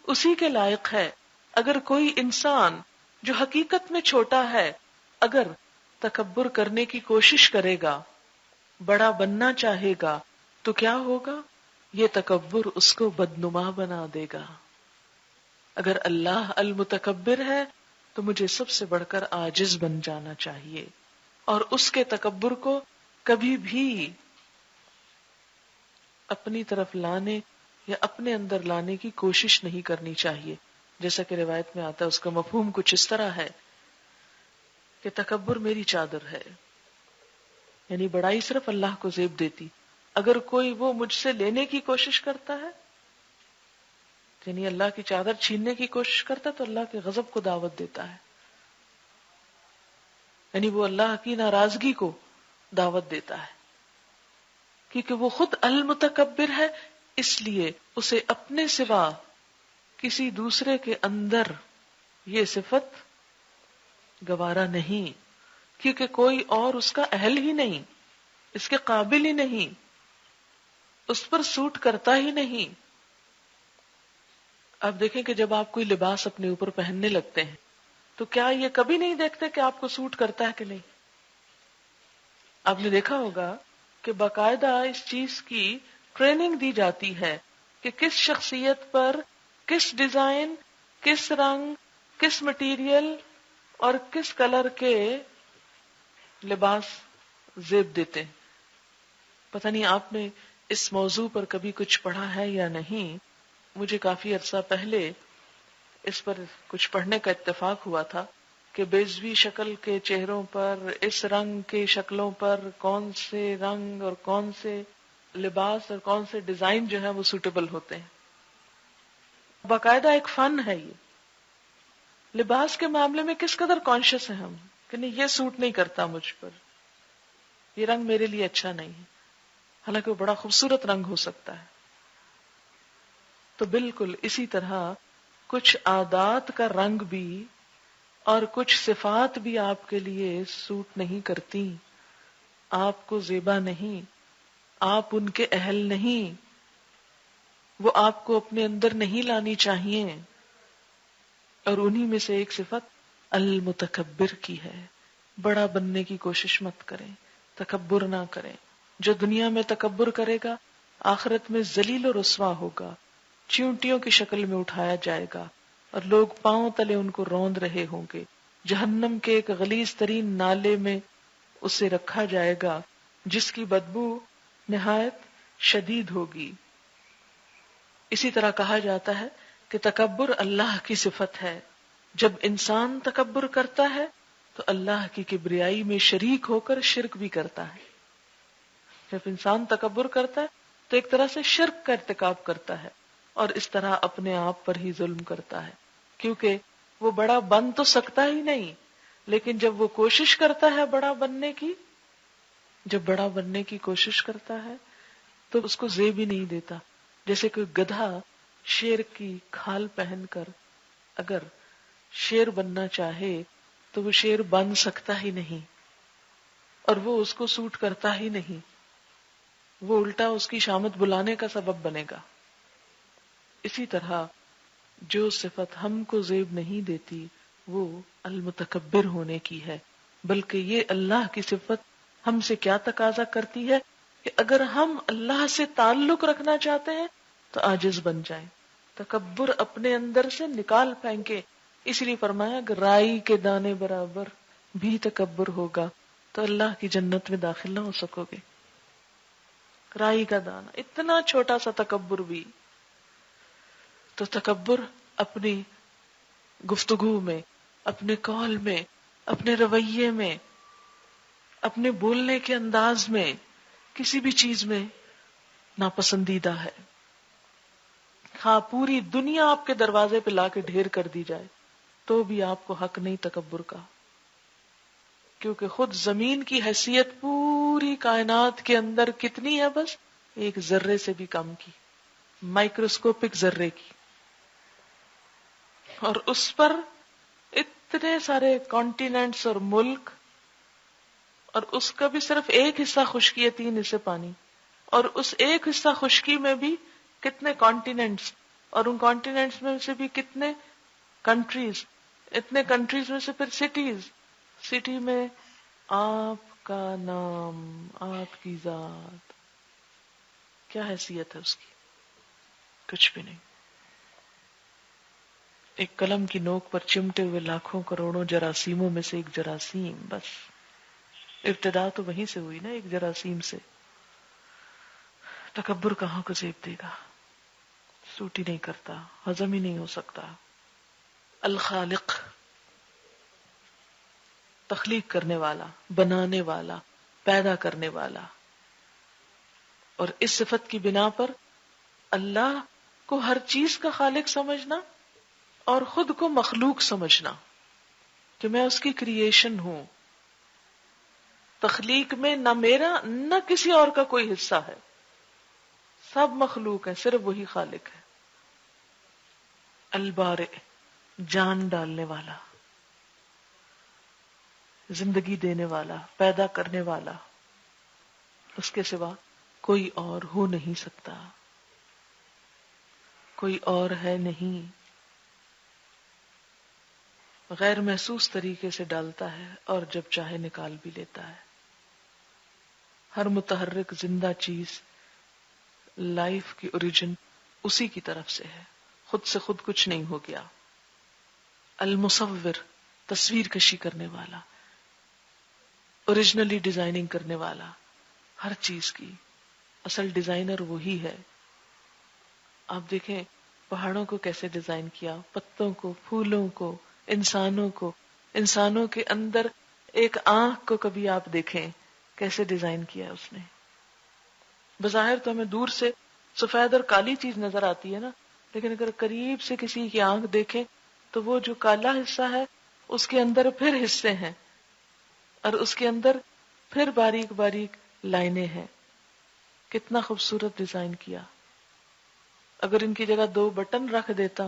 اسی کے لائق ہے۔ اگر کوئی انسان جو حقیقت میں چھوٹا ہے، اگر تکبر کرنے کی کوشش کرے گا، بڑا بننا چاہے گا، تو کیا ہوگا؟ یہ تکبر اس کو بدنما بنا دے گا۔ اگر اللہ المتکبر ہے تو مجھے سب سے بڑھ کر عاجز بن جانا چاہیے، اور اس کے تکبر کو کبھی بھی اپنی طرف لانے یا اپنے اندر لانے کی کوشش نہیں کرنی چاہیے۔ جیسا کہ روایت میں آتا ہے، اس کا مفہوم کچھ اس طرح ہے کہ تکبر میری چادر ہے، یعنی بڑائی صرف اللہ کو زیب دیتی۔ اگر کوئی وہ مجھ سے لینے کی کوشش کرتا ہے، یعنی اللہ کی چادر چھیننے کی کوشش کرتا ہے، تو اللہ کے غضب کو دعوت دیتا ہے، یعنی وہ اللہ کی ناراضگی کو دعوت دیتا ہے، کیونکہ وہ خود المتکبر ہے، اس لیے اسے اپنے سوا کسی دوسرے کے اندر یہ صفت گوارا نہیں، کیونکہ کوئی اور اس کا اہل ہی نہیں، اس کے قابل ہی نہیں، اس پر سوٹ کرتا ہی نہیں۔ آپ دیکھیں کہ جب آپ کوئی لباس اپنے اوپر پہننے لگتے ہیں تو کیا یہ کبھی نہیں دیکھتے کہ آپ کو سوٹ کرتا ہے کہ نہیں؟ آپ نے دیکھا ہوگا کہ باقاعدہ اس چیز کی ٹریننگ دی جاتی ہے کہ کس شخصیت پر کس ڈیزائن، کس رنگ، کس مٹیریل اور کس کلر کے لباس زیب دیتے ہیں۔ پتہ نہیں آپ نے اس موضوع پر کبھی کچھ پڑھا ہے یا نہیں۔ مجھے کافی عرصہ پہلے اس پر کچھ پڑھنے کا اتفاق ہوا تھا کہ بیضوی شکل کے چہروں پر، اس رنگ کے شکلوں پر کون سے رنگ اور کون سے لباس اور کون سے ڈیزائن جو ہے وہ سوٹیبل ہوتے ہیں۔ باقاعدہ ایک فن ہے یہ۔ لباس کے معاملے میں کس قدر کانشیس ہیں ہم کہ نہیں، یہ سوٹ نہیں کرتا مجھ پر، یہ رنگ میرے لیے اچھا نہیں ہے، حالانکہ وہ بڑا خوبصورت رنگ ہو سکتا ہے۔ تو بالکل اسی طرح کچھ عادات کا رنگ بھی اور کچھ صفات بھی آپ کے لیے سوٹ نہیں کرتی، آپ کو زیبا نہیں، آپ ان کے اہل نہیں، وہ آپ کو اپنے اندر نہیں لانی چاہیے۔ اور انہی میں سے ایک صفت المتکبر کی ہے۔ بڑا بننے کی کوشش مت کریں، تکبر نہ کریں۔ جو دنیا میں تکبر کرے گا، آخرت میں ذلیل و رسوا ہوگا، چیونٹیوں کی شکل میں اٹھایا جائے گا، اور لوگ پاؤں تلے ان کو روند رہے ہوں گے۔ جہنم کے ایک غلیظ ترین نالے میں اسے رکھا جائے گا، جس کی بدبو نہایت شدید ہوگی۔ اسی طرح کہا جاتا ہے کہ تکبر اللہ کی صفت ہے۔ جب انسان تکبر کرتا ہے تو اللہ کی کبریائی میں شریک ہو کر شرک بھی کرتا ہے۔ جب انسان تکبر کرتا ہے تو ایک طرح سے شرک کا ارتکاب کرتا ہے، اور اس طرح اپنے آپ پر ہی ظلم کرتا ہے، کیونکہ وہ بڑا بن تو سکتا ہی نہیں، لیکن جب وہ کوشش کرتا ہے بڑا بننے کی، جب بڑا بننے کی کوشش کرتا ہے تو اس کو زیب ہی نہیں دیتا۔ جیسے کوئی گدھا شیر کی کھال پہن کر اگر شیر بننا چاہے تو وہ شیر بن سکتا ہی نہیں، اور وہ اس کو سوٹ کرتا ہی نہیں، وہ الٹا اس کی شامت بلانے کا سبب بنے گا۔ اسی طرح جو صفت ہم کو زیب نہیں دیتی وہ المتکبر ہونے کی ہے، بلکہ یہ اللہ کی صفت ہم سے کیا تقاضا کرتی ہے کہ اگر ہم اللہ سے تعلق رکھنا چاہتے ہیں تو عاجز بن جائیں، تکبر اپنے اندر سے نکال پھینکے۔ اس لیے فرمایا کہ رائی کے دانے برابر بھی تکبر ہوگا تو اللہ کی جنت میں داخل نہ ہو سکو گے۔ رائی کا دانہ، اتنا چھوٹا سا تکبر بھی۔ تو تکبر اپنی گفتگو میں، اپنے قول میں، اپنے رویے میں، اپنے بولنے کے انداز میں، کسی بھی چیز میں ناپسندیدہ ہے۔ ہاں، پوری دنیا آپ کے دروازے پہ لا کے ڈھیر کر دی جائے تو بھی آپ کو حق نہیں تکبر کا، کیونکہ خود زمین کی حیثیت پوری کائنات کے اندر کتنی ہے؟ بس ایک ذرے سے بھی کم کی، مائکروسکوپک ذرے کی، اور اس پر اتنے سارے کانٹیننٹس اور ملک، اور اس کا بھی صرف ایک حصہ خشکی ہے، 3 حصے پانی، اور اس ایک حصہ خشکی میں بھی کتنے کانٹیننٹس، اور ان کانٹیننٹس میں سے بھی کتنے کنٹریز، اتنے کنٹریز میں سے پھر سٹیز، سٹی میں آپ کا نام، آپ کی ذات، کیا حیثیت ہے اس کی؟ کچھ بھی نہیں۔ ایک قلم کی نوک پر چمٹے ہوئے لاکھوں کروڑوں جراثیموں میں سے ایک جراثیم، بس ابتدا تو وہیں سے ہوئی نا، ایک جراثیم سے۔ تکبر کہاں کو زیب دے گا؟ سوٹ ہی نہیں کرتا، ہضم ہی نہیں ہو سکتا۔ الخالق، تخلیق کرنے والا، بنانے والا، پیدا کرنے والا، اور اس صفت کی بنا پر اللہ کو ہر چیز کا خالق سمجھنا اور خود کو مخلوق سمجھنا کہ میں اس کی کریشن ہوں۔ تخلیق میں نہ میرا نہ کسی اور کا کوئی حصہ ہے، سب مخلوق ہے، صرف وہی خالق ہے۔ البارئ، جان ڈالنے والا، زندگی دینے والا، پیدا کرنے والا، اس کے سوا کوئی اور ہو نہیں سکتا، کوئی اور ہے نہیں۔ غیر محسوس طریقے سے ڈالتا ہے اور جب چاہے نکال بھی لیتا ہے۔ ہر متحرک زندہ چیز، لائف کی اوریجن اسی کی طرف سے ہے، خود سے خود کچھ نہیں ہو گیا۔ المصور، تصویر کشی کرنے والا، اوریجنلی ڈیزائننگ کرنے والا، ہر چیز کی اصل ڈیزائنر وہی ہے۔ آپ دیکھیں پہاڑوں کو کیسے ڈیزائن کیا، پتوں کو، پھولوں کو، انسانوں کو، انسانوں کے اندر ایک آنکھ کو کبھی آپ دیکھیں کیسے ڈیزائن کیا اس نے۔ بظاہر تو ہمیں دور سے سفید اور کالی چیز نظر آتی ہے نا، لیکن اگر قریب سے کسی کی آنکھ دیکھیں تو وہ جو کالا حصہ ہے اس کے اندر پھر حصے ہیں، اور اس کے اندر پھر باریک باریک لائنیں ہیں۔ کتنا خوبصورت ڈیزائن کیا۔ اگر ان کی جگہ 2 بٹن رکھ دیتا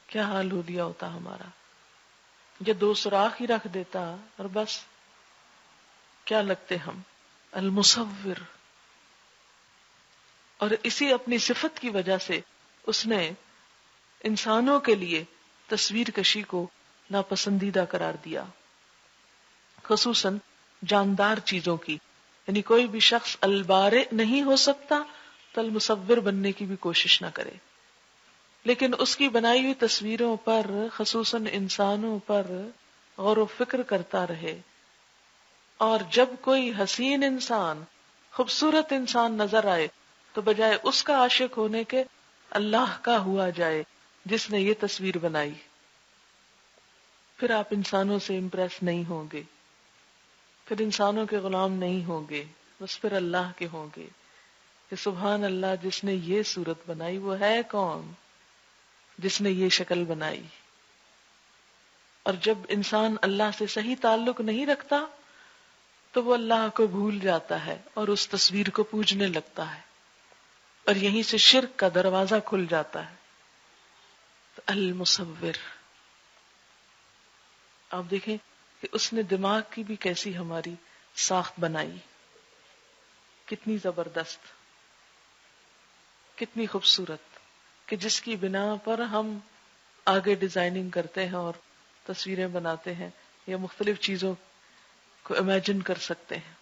کیا حال ہو لیا ہوتا ہمارا، یا 2 سوراخ ہی رکھ دیتا اور بس، کیا لگتے ہم؟ المصور۔ اور اسی اپنی صفت کی وجہ سے اس نے انسانوں کے لیے تصویر کشی کو ناپسندیدہ قرار دیا، خصوصاً جاندار چیزوں کی، یعنی کوئی بھی شخص البارئ نہیں ہو سکتا تو المصور بننے کی بھی کوشش نہ کرے، لیکن اس کی بنائی ہوئی تصویروں پر، خصوصاً انسانوں پر غور و فکر کرتا رہے، اور جب کوئی حسین انسان، خوبصورت انسان نظر آئے تو بجائے اس کا عاشق ہونے کے اللہ کا ہوا جائے جس نے یہ تصویر بنائی۔ پھر آپ انسانوں سے امپریس نہیں ہوں گے، پھر انسانوں کے غلام نہیں ہوں گے، بس پھر اللہ کے ہوں گے کہ سبحان اللہ، جس نے یہ صورت بنائی وہ ہے کون؟ جس نے یہ شکل بنائی۔ اور جب انسان اللہ سے صحیح تعلق نہیں رکھتا تو وہ اللہ کو بھول جاتا ہے اور اس تصویر کو پوجنے لگتا ہے، اور یہیں سے شرک کا دروازہ کھل جاتا ہے۔ تو المصور. آپ دیکھیں کہ اس نے دماغ کی بھی کیسی ہماری ساخت بنائی، کتنی زبردست، کتنی خوبصورت، کہ جس کی بنا پر ہم آگے ڈیزائننگ کرتے ہیں اور تصویریں بناتے ہیں یا مختلف چیزوں کو امیجن کر سکتے ہیں.